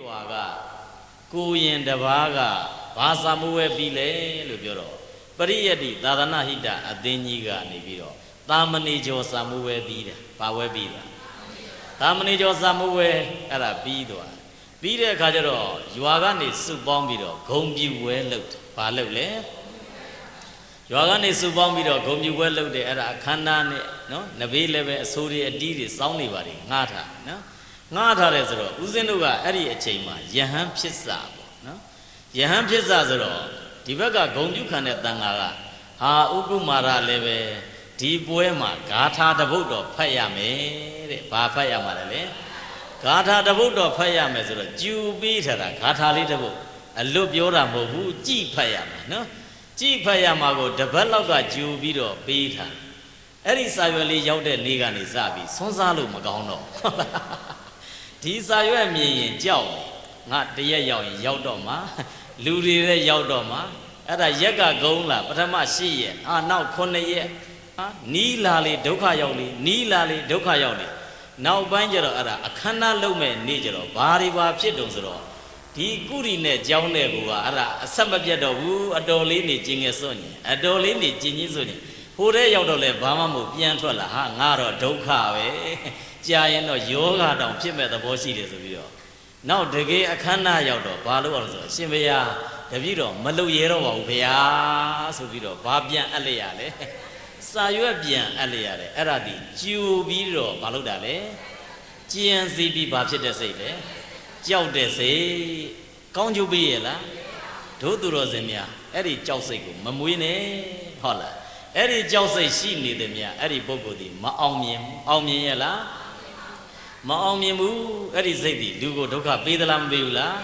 waga kuyen debaga bahasa muwe bile lu bioro pariyati tadana hita adenyiga ni biro tamani jo samuwe bida bawe bida tamani jo samuwe era bidwa bide kha jaro yuwa ga ni su paung biro gong pyu we laut ba laut le yuwa ga ni su paung biro gong pyu we laut de era akhanda ne no nabe le be aso ri ati ri saung ni ba ri nga tha no nga tha le so ro usin du ga ai ri achain ma yahan phit sa po no yahan phit sa so ro di bek ka gong pyu khan de tanga ga ha ukumara le be di pwe ma gatha tabut do phat ya me de ba phat ya ma le gatha tabut do phat ya me so ro ju pi tha da gatha le tabut alut pyo da mo bu ji phat ya ma no ji phat ya ma ko tabat lok ka ju pi do pe tha ai ri sa ywe le yauk de ne ka ni sa pi swon sa lo ma kaung do di sa ywe myin yin jauk nga tayet yauk yin yauk do ma lu ri le yauk do maအဲ့ဒါရက်ကဂုံးလားပထမ8ရက်နောက်9ရက်နီးလာလေဒုက္ခရောက်လေနီးလာလေဒုက္ခရောက်လေနောက်ပိုင်းကျတော့အဲ့ဒါအခမ်းအနားလုပ်မဲ့နေ့ကျတော့ဘာတွေပါဖြစ်တုံဆိုတော့ဒီကုရီနဲ့ကြောင်းတဲ့ကူကအဲ့ဒါအဆက်မပြတ်တော့ဘူးအတော်လေးနေကျင်ငယ်စွန့်ညင်အတော်လေးနေကျင်ကြီးစွန့်ညင်ဟိုတဲ့ရောက်တော့လဲဘာမှမဟုတ်ပြန်ထွက်လာဟာငါတော့ဒုက္ခပဲကြာရင်တော့ယောဂတောင်ဖြစ်မဲ့သဘောရှိတယ်ဆိုပြီးတော့နောက်တကယ်အခမ်းအနားရောက်တော့ဘာလို့အောင်ဆိုအရှင်ဘုရားတပည့်တော်မလုပ်ရတော့ပါဘူးဗျာဆိုပြီးတော့ဘာပြန်အပ်လိုက်ရလဲစာရွက်ပြန်အပ်လိုက်ရတယ်အဲ့ဒါဒီကြူပြီးတော့ဘာလုပ်တာလဲကြံစီပြီးဘာဖြစ်တဲ့စိတ်လဲကြောက်တဲ့စိတ်ကောင်းကျိုးပေးရလားတို့သူတော်စင်များအဲ့ဒီကြောက်စိတ်ကိုမမွေးနဲ့ဟုတ်လားအဲ့ဒီကြောက်စိတ်ရှိနေတယ်များအဲ့ဒီပုဂ္ဂိုလ်ဒီမအောင်မြင်အောင်မြင်ရလားမအောင်မြင်ဘူးအဲ့ဒီစိတ်ဒီလူကိုဒုက္ခပေးသလားမပေးဘူးလား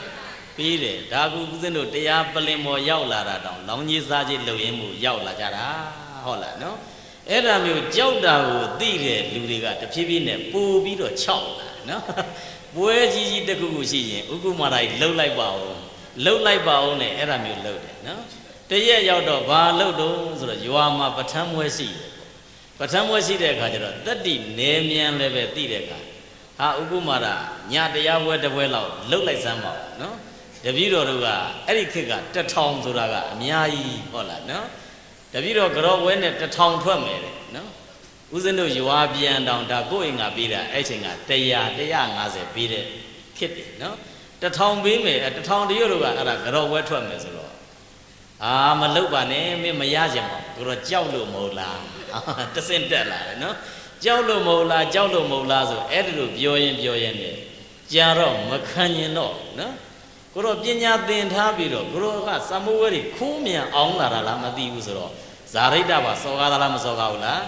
ပေးတယ်ဒါကူဦးဇင်းတို့တရားပလင်မော်ရောက်လာတာတောင်လောင်ကြီးစားကြီးလှုပ်ရင်းမှုရောက်လာကြတာဟုတ်လားနော်အဲ့ဒါမျိုးကြောက်တာကိုသိတဲ့လူတွေကတဖြည်းဖြည်းနဲ့ပို့ပြီးတော့ခြောက်လာနော်ပွဲကြီးကြီးတစ်ခုခုရှိရင်ဥက္ကုမာရကြီးလှုပ်လိုက်ပါဦးလှုပ်လိုက်ပါဦးနဲ့အဲ့ဒါမျိုးလှုပ်တယ်နော်တရက်ရောက်တော့ဘာလှုပ်တော့ဆိုတော့ရွာမှာပဋ္ဌာန်းပွဲရှိတယ်ပဋ္ဌာန်းပွဲရှိတဲ့အခါကျတော့တတ္တိနေမြန်လည်းပဲသိတဲ့အခါဟာဥက္ကုမာရညတရားပွဲတစ်ပွဲလောက်လှုပ်လိုက်စမ်းပါဦးနော်တပည့်တော်တို့ကအဲ့ဒီခေတ်က1000ဆိုတာကအများကြီးဟုတ်လားနော်တပည့်တော်ကြောဝဲနဲ့1000ထွက်မယ်တဲ့နော်ဦးဇင်းတို့ရွာပြန်တောင်ဒါကိုယ့်အိမ်ကပေးတာအဲ့ချိန်က150ပေးတဲ့ခေတ်တယ်နော်1000ပေးမယ်1000တရွတ်တို့ကအဲ့ဒါကြောဝဲထွက်မယ်ဆိုတော့မလုပ်ပါနဲ့မင်းမရချင်ပါဘူးတို့ကြောက်လို့မဟုတ်လားတစင်တက်လာတယ်နော်ကြောက်လို့မဟုတ်လားကြောက်လို့မဟုတ်လားဆိုအဲ့ဒီလိုပြောရင်နဲ့ကြာတော့မခံရင်တော့နော်ကိုတော့ပညာသင်ထားပြီးတော့ကိုတော့ကစမုဝဲတွေခိုးမြန်အောင်လာတာလားမသိဘူးဆိုတော့ဇာရိတ္တပါစောကားသလားမစောကားဘူးလား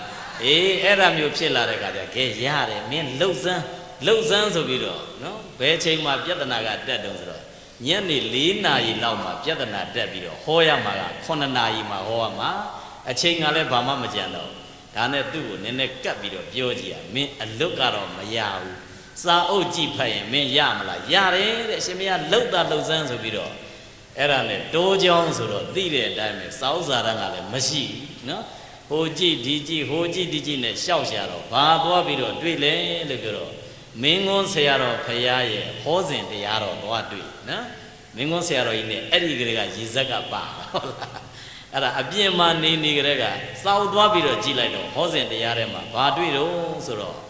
အဲ့ဒါမျိုးဖြစ်လာတဲ့ခါကျခဲရတယ်မင်းလှုပ်စမ်းဆိုပြီးတော့နော်ဘယ်ချိန်မှပြဿနာကတက်တုံဆိုတော့ညနေ4နာရီလောက်မှပြဿနာတက်ပြီးတော့ဟောရမှာက9နာရီမှဟောရမှာအချိန်ကလည်းဘာမှမကြံတော့ဒါနဲ့သူ့ကိုနည်းနည်းကပ်ပြီးတော့ပြောကြည့်ရမင်းအလွတ်ကတော့မရဘူးစာအုပ်ကြည့်ဖတ်ရင်မင်းရမလားရတယ်တဲ့ရှင်မရလှုပ်စမ်းဆိုပြီးတော့အဲ့ဒါနဲ့တိုးကြောင်းဆိုတော့သိတဲ့အတိုင်းပဲစောင်းစာတန်းကလည်းမရှိဘူးနော်ဟိုကြည့်ဒီကြည့်ဟိုကြည့်ဒီကြည့်နဲ့ရှောက်ရှာတော့ဘာသွားပြီးတော့တွေ့လဲလို့ပြောတော့မင်းကုန်းဆရာတော်ဖရာရဲ့ဟောစဉ်တရားတော်သွားတွေ့နော်မင်းကုန်းဆရာတော်ကြီးနဲ့အဲ့ဒီကလေးကရေဇက်ကပါဟုတ်လားအဲ့ဒါအပြင်မှာနေကလေးကစောက်သွားပြီးတော့ကြည့်လိုက်တော့ဟောစဉ်တရားထဲမှာဘာတွေ့တော့ဆိုတော့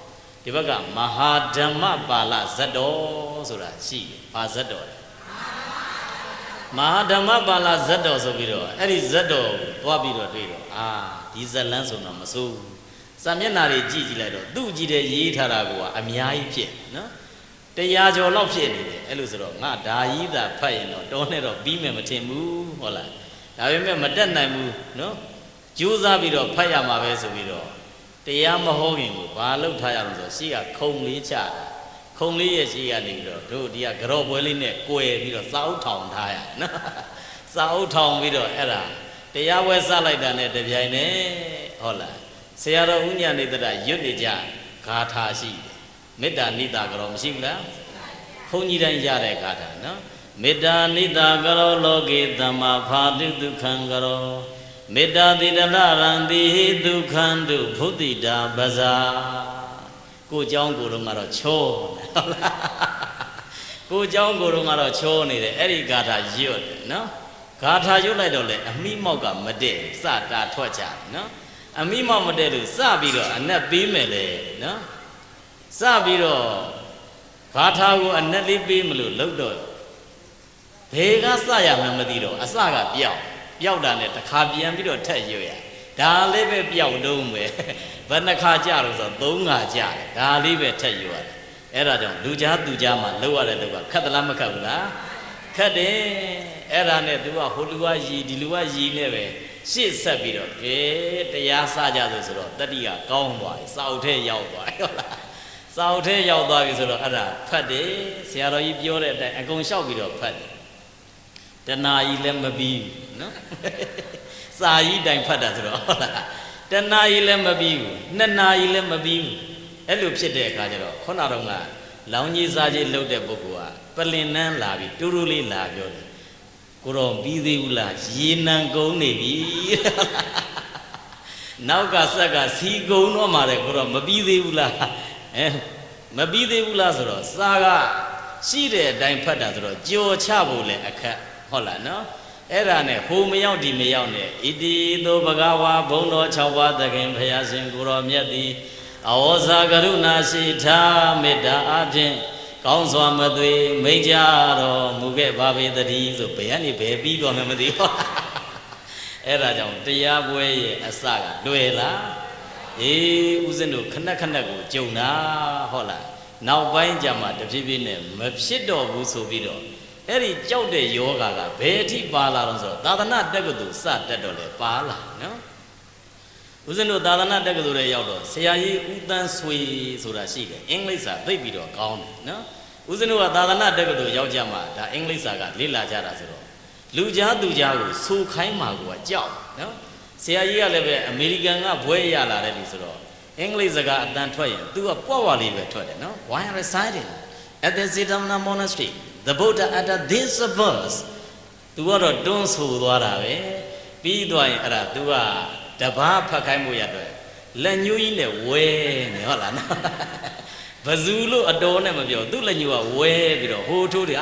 ဒီဘက်ကမဟာဓမ္မပါဠဇတ်တော်ဆိုတာရှိတယ်။ဘာဇတ်တော်လဲ။မဟာဓမ္မပါဠဇတ်တော်ဆိုပြီးတော့အဲ့ဒီဇတ်တော်သွားပြီးတော့တွေ့တော့ဒီဇတ်လန်းဆိုတော့မစိုးဘူး။စာမျက်နှာတွေကြည့်လိုက်တော့သူ့ကြည့်တဲ့ရေးထားတာကအများကြီးဖြစ်နော်။100ကျော်လောက်ဖြစ်နေတယ်အဲ့လိုဆိုတော့ငါဒါကြီးသာဖတ်ရင်တော့တောနဲ့တော့ပြီးမယ်မထင်ဘူးဟုတ်လား။ဒါပေမဲ့မတက်နိုင်ဘူးနော်။ကြိုးစားပြီးတော့ဖတ်ရမှာပဲဆိုပြီးတော့တရားမဟုတ်ရင်ကိုဘာလုပ်ထားရအောင်ဆိုရှေ့ကခုံလေးချတာခုံလေးရဲ့ရှေ့ကနေပြီးတော့တို့ဒီကကြော့ပွဲလေးနဲ့ကွယ်ပြီးတော့စာအုပ်ထောင်ထားရနော်စာအုပ်ထောင်ပြီးတော့အဲ့ဒါတရားပွဲစလိုက်တာနဲ့တပြိုင်နက်ဟုတ်လားဆရာတော်ဥညာနေတရရွတ်နေကြဂါထာရှိတယ်မေတ္တာနိတာကြောမရှိဘူးလားဘုန်းကြီးတိုင်းရတဲ့ဂါထာနော်မေတ္တာနိတာကြောလောကေသမ္မာဖာတိဒုက္ခံကြောမေတ္တာတိတရရံတိဟိဒုက္ခံတုဘုဒ္ဓိတာပဇာကိုเจ้าကိုတော့ကတော့ချောဟုတ်လား ကိုเจ้าကိုတော့ကတော့ချောနေတယ်အဲ့ဒီဂါထာရွတ်တယ်နော်ဂါထာရွတ်လိုက်တော့လေအမိမောက်ကမတည့်စတာထွက်ကြနော်အမိမောက်မတည့်လို့စပြီးတော့အနက်ပေးမယ်လေနော်စပြီးတော့ဂါထာကိုအနက်လေးပေးမလို့လှုပ်တော့ဘယ်ကစရမှမသိတော့အစကပျောက်တာနဲ့တစ်ခါပြန်ပြီးတော့ထက်ရွတ်ရဒါလေးပဲပျောက်တော့မယ်ဘယ်နှခါကြလို့ဆိုတော့3ခါကြတယ်ဒါလေးပဲထက်ရွတ်ရတယ်အဲ့ဒါကြောင့်လူကြားသူကြားမှာလှုပ်ရတဲ့လူကခက်သလားမခက်ဘူးလားခက်တယ်အဲ့ဒါနဲ့သူကဟိုလူကရည်ဒီလူကရည်နဲ့ပဲရှေ့ဆက်ပြီးတော့ကဲတရားစကြဆိုတော့တတိကကောင်းသွားပြီစာအုပ်ထဲရောက်သွားပြီဟုတ်လားစာအုပ်ထဲရောက်သွားပြီဆိုတော့အဲ့ဒါဖတ်တယ်ဆရာတော်ကြီးပြောတဲ့အတိုင်းအကုန်လျှောက်ပြီးတော့ဖတ်တယ်တဏှာကြီးလည်းမပြီးဘူးနော်စာကြီးတိုင်ဖတ်တာဆိုတော့ဟုတ်လားတဏှာကြီးလည်းမပြီးဘူးနှစ်နာကြီးလည်းမပြီးဘူးအဲ့လိုဖြစ်တဲ့အခါကျတော့ခုနတော့ကလောင်ကြီးစားကြီးလှုပ်တဲ့ပုဂ္ဂိုလ်ကပလင်နှန်းလာပြီးတူတူလေးလာပြောတယ်ကိုတော့ပြီးသေးဘူးလားရေနံကုန်းနေပြီနောက်ကဆက်ကစီကုန်းတော့မှာတယ်ကိုတော့မပြီးသေးဘူးလားမပြီးသေးဘူးလားဆိုတော့စာကရှိတဲ့အတိုင်းဖတ်တာဆိုတော့ကြော်ချဖို့လည်းအခက်ဟုတ်လားနော်အဲ့ဒါနဲ့ဟိုမရောက်ဒီမရောက်နဲ့ဣတိသောဘဂဝါဘုံတော်6ပါးသခင်ဘုရားရှင်ကိုတော်မြတ်သည်အဝဇာကရုဏာရှိထားမေတ္တာအဖြင့်ကောင်းစွာမသွေမိတ်ကြတော်မူခဲ့ပါပေတည်းဆိုဘယ်ကနေဘယ်ပြီးတော့မှမသိဘူးအဲ့ဒါကြောင့်တရားပွဲရဲ့အစကလွယ်လားအေးဦးဇင်းတို့ခဏခဏကိုကြုံတာဟုတ်လားနောက်ပိုင်းကျမှတဖြည်းဖြည်းနဲ့မဖြစ်တော့ဘူးဆိုပြီးတော့အဲ့ဒီကြောက်တဲ့ယောဂါကဘယ်အထိပါလာတော့ဆိုတော့သာသနာတက္ကသိုလ်စတက်တော့လေပါလာနော်ဦးဇင်းတို့သာသနာတက္ကသိုလ်ရဲ့ရောက်တော့ဆရာကြီးဦးတန်းဆွေဆိုတာရှိတယ်အင်္ဂလိပ်စာသိပြီးတော့ကောင်းတယ်နော်ဦးဇင်းတို့ကသာသနာတက္ကသိုလ်ရောက်ကြမှာဒါအင်္ဂလိပ်စာကလေ့လာကြတာဆိုတော့လူကြားသူကြားကိုဆိုခိုင်းမှာကိုကြောက်နော်ဆရာကြီးကလည်းပဲအမေရိကန်ကဘွဲရလာတယ်လို့ဆိုတော့အင်္ဂလိပ်စကားအတန်ထွက်ရင်သူကပွားဝါလေးပဲထွက်တယ်နော် Why residing at the Siddhamna monastery the Buddha uttered this verse သူကတော့တွန်းဆိုသွားတာပဲပြီးသွားရင်အဲ့ဒါသူကတပားဖတ်ခိုင်းမှုရတော့လက်ညှိုးကြီးနဲ့ဝဲနေဟုတ်လားနော်ဘဇူလို့အတော်နဲ့မပြောသူ့လက်ညှိုးကဝဲပြီးတော့ဟိုထိုးတယ်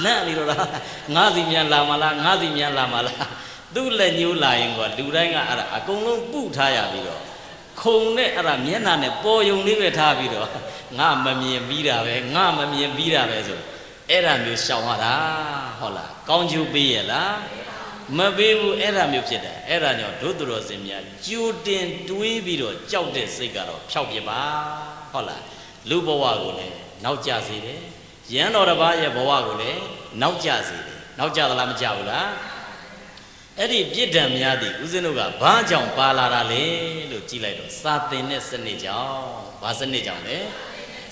လန့်နေတော့လားငါးစီမြန်လာမလားငါးစီမြန်လာမလားသူ့လက်ညှိုးလာရင်ကလူတိုင်းကအဲ့ဒါအကုန်လုံးပုထားရပြီးတော့ခုံနဲ့အဲ့ဒါမျက်နှာနဲ့ပေါ်ယုံလေးပဲထားပြီးတော့ငါမမြင်ပြီးတာပဲငါမမြင်ပြီးတာပဲဆိုအဲ့ဒါမျိုးရှောင်ရတာဟုတ်လားကောင်းကျိုးပေးရလားမပေးဘူးအဲ့ဒါမျိုးဖြစ်တယ်အဲ့ဒါကြောင့်ဒုတော်စင်များကြိုတင်တွေးပြီးတော့ကြောက်တဲ့စိတ်ကတော့ဖြောက်ပြပါဟုတ်လားလူဘဝကိုလည်းနောက်ကျစေတယ်ရန်တော်တစ်ပါးရဲ့ဘဝကိုလည်းနောက်ကျစေတယ်နောက်ကျသလားမကျဘူးလားအဲ့ဒီပြစ်ဒဏ်များသည်ဦးဇင်းတို့ကဘာကြောင့်ပါလာတာလဲလို့ကြည့်လိုက်တော့စာသင်တဲ့စနစ်ကြောင့်ဘာစနစ်ကြောင့်လဲ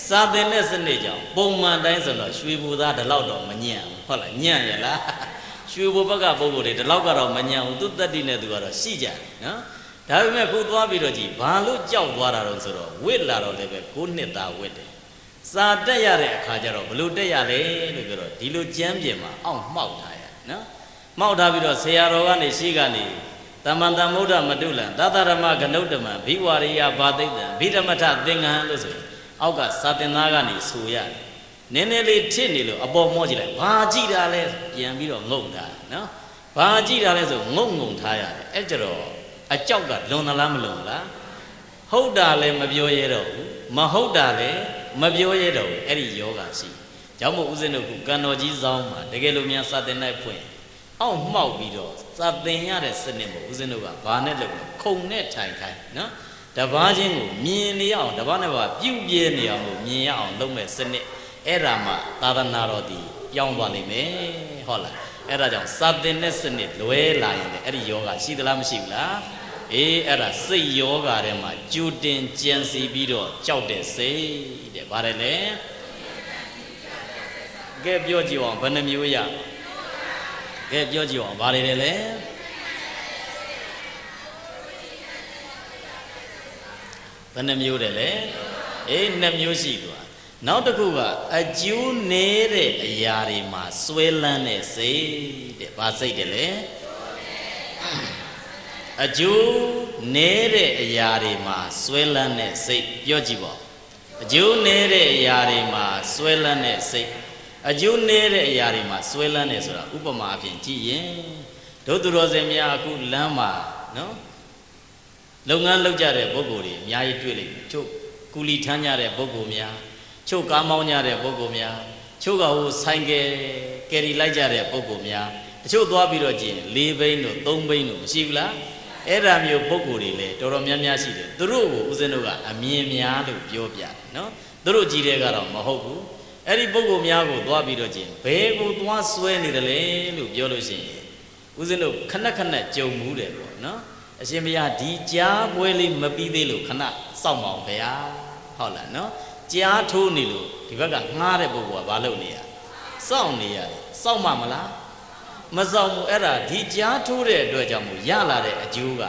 စာသင်တဲ့စနစ်ကြောင့်ပုံမှန်တိုင်းဆိုတော့ရွှေဘူသားဒီလောက်တော့မညံ့ဘူးဟုတ်လားညံ့ရလားရွှေဘူဘက်ကပုံကိုယ်တွေဒီလောက်ကတော့မညံ့ဘူးသူတတ္တိနဲ့သူကတော့ရှိကြတယ်နော်ဒါပေမဲ့ခုသွားပြီးတော့ကြည်ဘာလို့ကြောက်သွားတာတော့ဆိုတော့ဝစ်လာတော့လည်းပဲ9နှစ်သားဝစ်တယ်စာတက်ရတဲ့အခါကျတော့ဘလို့တက်ရလဲလို့ပြောတော့ဒီလိုကြမ်းပြင်မှာအောင့်မှောက်ထားရနော်မှောက်ထားပြီးတော့ဆရာတော်ကနေရှိကနေတမန်တမုဒ္ဒမတုလံသတ္တရမကနုတ္တမံဘိဝရိယဘာသိတ္တံဘိဓမ္မထသင်္ကန်းလို့ဆိုရင်အောက်ကစာသင်သားကနေဆိုရတယ်နည်းနည်းလေးထစ်နေလို့အပေါ်မောကြည့်လိုက်ဘာကြည့်တာလဲပြန်ပြီးတော့ငုံတာနော်ဘာကြည့်တာလဲဆိုငုံထားရတယ်အဲ့ကြတော့အကြောက်ကလွန်သလားမလွန်လားဟုတ်တာလည်းမပြောရတော့ဘူးမဟုတ်တာလည်းမပြောရတော့ဘူးအဲ့ဒီယောဂရှိကြောင့်မို့ဦးဇင်းတို့ကကံတော်ကြီးဆောင်မှာတကယ်လို့များစာသင်နိုင်ဖွင့်အောက်မှောက်ပြီးတော့စာသင်ရတဲ့စနစ်မို့ဦးဇင်းတို့ကဘာနဲ့လုပ်လဲခုံနဲ့ထိုင်ခိုင်းနော်တပားချင်းကိုမြင်နေအောင်တပားနဲ့ပါပြုတ်ပြဲနေအောင်လို့မြင်ရအောင်လုပ်မဲ့စနစ်အဲ့ဒါမှသာသနာတော်ဒီပြောင်းသွားလိမ့်မယ်ဟုတ်လားအဲ့ဒါကြောင့်စာသင်တဲ့စနစ်လွဲလာရင်လည်းအဲ့ဒီယောဂရှိသလားမရှိဘူးလားအေးအဲ့ဒါစိတ်ယောဂထဲမှာကြိုတင်ကြံစီပြီးတော့ကြောက်တဲ့စိတ်တဲ့ဗါတယ်လေကဲပြောကြည့်အောင်ဘယ်နှမျိုးရကဲပြောကြည့်အောင်ဗါတယ်လေဘယ်နှမျိုးတယ်လဲအေး2မျိုးရှိသွားနောက်တစ်ခုကအကျိုးနည်းတဲ့အရာတွေမှာစွဲလန်းတဲ့စိတ်တဲ့ဘာစိတ်တယ်လဲအကျိုးနည်းတဲ့အရာတွေမှာစွဲလန်းတဲ့စိတ်ပြောကြည့်ပါအကျိုးနည်းတဲ့အရာတွေမှာစွဲလန်းတဲ့စိတ် အကျိုးနည်းတဲ့အရာတွေမှာဆွဲလန်းနေဆိုတာဥပမာအဖြစ်ကြည့်ရင်တို့သူတော်စင်များအခုလမ်းမှာနော်လုပ်ငန်းလုပ်ကြတဲ့ပုဂ္ဂိုလ်တွေအများကြီးတွေ့လိမ့်မယ်ချို့ကူလီထမ်းကြတဲ့ပုဂ္ဂိုလ်များချို့ကားမောင်းကြတဲ့ပုဂ္ဂိုလ်များချို့ကဟိုဆိုင်ကယ်ကယ်ရီလိုက်ကြတဲ့ပုဂ္ဂိုလ်များတချို့သွားပြီးတော့ကျင်၄ဘိန်းတို့၃ဘိန်းတို့မရှိဘူးလားအဲ့ဒါမျိုးပုဂ္ဂိုလ်တွေလည်းတော်တော်များများရှိတယ်သူတို့ကိုဦးဇင်းတို့ကအမြင်များလို့ပြောပြတယ်နော်သူတို့ကြည်တဲ့ကတော့မဟုတ်ဘူးအဲ့ဒီပုဂ္ဂိုလ်များကိုသွားပြီးတော့ကျင်ဘယ်ကိုသွားဆွဲနေတယ်လဲလို့ပြောလို့ရှိရင်ဦးဇင်းတို့ခဏခဏကြုံမှုတယ်ပေါ့နော်အရှင်ဘုရားဒီကြားပွဲလေးမပြီးသေးလို့ခဏစောင့်ပါအောင်ဗျာဟုတ်လားနော်ကြားထိုးနေလို့ဒီဘက်ကငှားတဲ့ပုဂ္ဂိုလ်ကဘာလုပ်နေရစောင့်နေရတယ်စောင့်မှမလားမစောင့်ဘူးအဲ့ဒါဒီကြားထိုးတဲ့အတွက်ကြောင့်မို့ရလာတဲ့အကျိုးက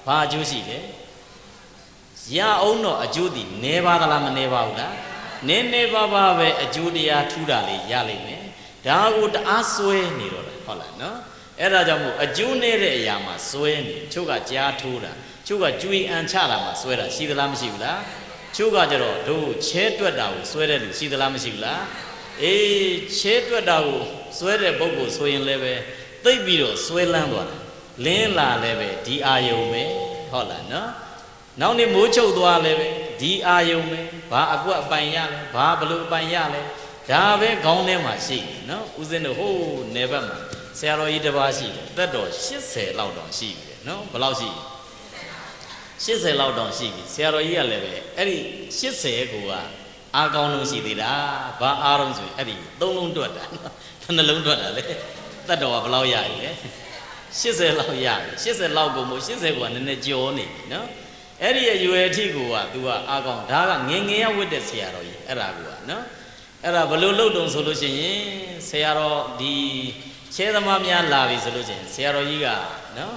ဘာအကျိုးရှိလဲရအောင်တော့အကျိုးဒီနေပါသလားမနေပါဘူးလားနေပါပါပဲအကျိုးတရားထူးတာလေးရလိမ့်မယ်ဒါကိုတအားဆွဲနေတော့တယ်ဟုတ်လားနော်အဲ့ဒါကြောင့်မို့အကျိုးနဲ့တဲ့အရာမှာစွဲနေချို့ကကြားထိုးတာချို့ကကျွေးအန်ချတာမှာစွဲတာရှိသလားမရှိဘူးလားချို့ကကြတော့တို့ချဲတွက်တာကိုစွဲတဲ့လူရှိသလားမရှိဘူးလားအေးချဲတွက်တာကိုစွဲတဲ့ပုဂ္ဂိုလ်ဆိုရင်လည်းပဲသိပ်ပြီးတော့စွဲလန်းသွားတာလင်းလာလည်းပဲဒီအာယုံပဲဟုတ်လားနော်နောက်နေ့မိုးချုပ်သွားလည်းပဲဒီအာယုံပဲဘာအကွက်အပိုင်ရလဲဘာဘလို့အပိုင်ရလဲဒါပဲခေါင်းထဲမှာရှိတယ်နော်ဦးဇင်းတို့ဟိုးနေဘက်မှာဆရာတော်ကြီးတစ်ပါးရှိတယ်သက်တော်80လောက်တောင်ရှိပြီနော်ဘယ်လောက်ရှိ80လောက်တောင်ရှိပြီဆရာတော်ကြီးကလည်းပဲအဲ့ဒီ80ကိုကအားကောင်းလို့ရှိသေးတာဘာအားလုံးဆိုအဲ့ဒီ3လုံးတွက်တာဘယ်နှလုံးတွက်တာလဲသက်တော်ကဘယ်လောက်ရပြီလဲ80လောက်ရပြီ80လောက်ကိုမို့80ကနည်းနည်းကြောနေပြီနော်အဲ့ဒီအရွယ်အထိကိုက तू ကအားကောင်းဒါကငငယ်ရဝတ်တဲ့ဆရာတော်ကြီးအဲ့ဒါကိုကနော်အဲ့ဒါဘယ်လိုလုပ်တုံဆိုလို့ရှိရင်ဆရာတော်ဒီချဲသမားများလာပြီဆိုလို့ချင်းဆရာတော်ကြီးကနော်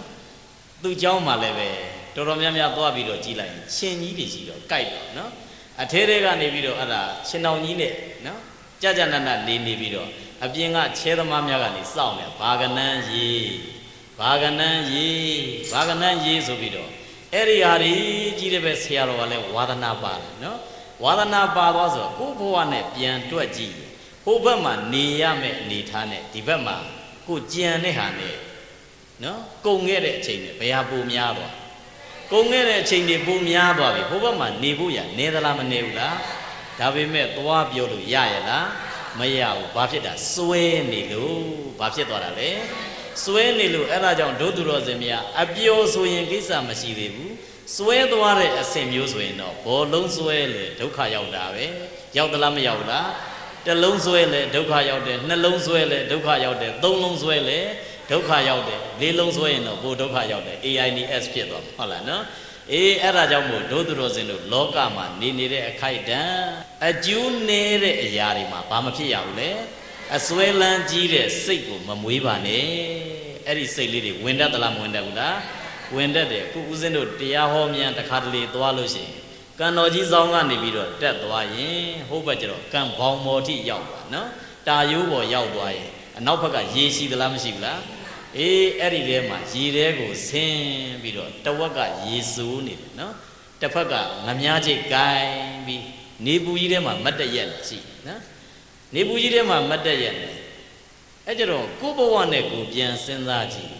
သူ့เจ้าမှာလည်းပဲတော်တော်များများသွားပြီးတော့ကြီးလိုက်ရှင်ကြီးတွေရှိတော့ကြိုက်တော့နော်အထဲထဲကနေပြီးတော့အဲ့ဒါရှင်တော်ကြီးနဲ့နော်ကြနနနေနေပြီးတော့အပြင်ကချဲသမားများကနေစောင့်နေဘာကနန်းရေးဘာကနန်းရေးဆိုပြီးတော့အဲ့ဒီဟာကြီးတဲ့ပဲဆရာတော်ကလည်းဝါဒနာပါတယ်နော်ဝါဒနာပါသွားဆိုကိုဘဝနဲ့ပြန်တွက်ကြည့်ဟိုဘက်မှာနေရမယ့်အနေထားနဲ့ဒီဘက်မှာကိုကြံတဲ့ဟာနဲ့နော်ကုန်ခဲ့တဲ့အချိန်နဲ့ဘယ်ဟာပိုများသွားကုန်ခဲ့တဲ့အချိန်တွေပိုများသွားပြီဟိုဘက်မှာနေဖို့ရနေသလားမနေဘူးလားဒါပေမဲ့သွားပြောလို့ရရလားမရဘူးဘာဖြစ်တာစွဲနေလို့ဘာဖြစ်သွားတာလဲစွဲနေလို့အဲ့ဒါကြောင့်ဒုသူတော်စင်များအပျော်ဆိုရင်ကိစ္စမရှိသေးဘူးစွဲသွားတဲ့အဆင်မျိုးဆိုရင်တော့ဘောလုံးစွဲလေဒုက္ခရောက်တာပဲရောက်သလားမရောက်လားတစ်လုံးဆွဲလဲဒုက္ခရောက်တယ်နှစ်လုံးဆွဲလဲဒုက္ခရောက်တယ်သုံးလုံးဆွဲလဲဒုက္ခရောက်တယ်လေးလုံးဆွဲရင်တော့ဘို့ဒုက္ခရောက်တယ် AIDS ဖြစ်သွားမှာဟုတ်လားနော်အေးအဲ့ဒါကြောင့်မို့ဒုသူတော်စင်တို့လောကမှာနေနေတဲ့အခိုက်တန်အကျိုးနည်းတဲ့အရာတွေမှာဘာမဖြစ်ရဘူးလေအစွဲလန်းကြီးတဲ့စိတ်ကိုမမွေးပါနဲ့အဲ့ဒီစိတ်လေးတွေဝင်တတ်သလားမဝင်တတ်ဘူးလားဝင်တတ်တယ်ခုဦးဇင်းတို့တရားဟောမြန်တစ်ခါတလေသွားလို့ရှိရင်ကံတော်ကြီးဆောင်ကနေပြီးတော့တက်သွားရင်ဟိုဘက်ကျတော့ကံဘောင်မော်ထိရောက်သွားနော်တာရိုးပေါ်ရောက်သွားရင်အနောက်ဘက်ကရေရှိသလားမရှိဘူးလားအေးအဲ့ဒီထဲမှာရေထဲကိုဆင်းပြီးတော့တဝက်ကရေစိုးနေတယ်နော်တစ်ဖက်ကငမြားချိတ်ကိုင်းပြီးနေပူကြီးထဲမှာမတ်တရက်ရှိနော်နေပူကြီးထဲမှာမတ်တရက်နေအဲ့ကျတော့ကိုဘဝနဲ့ကိုပြန်စဉ်းစားကြည့်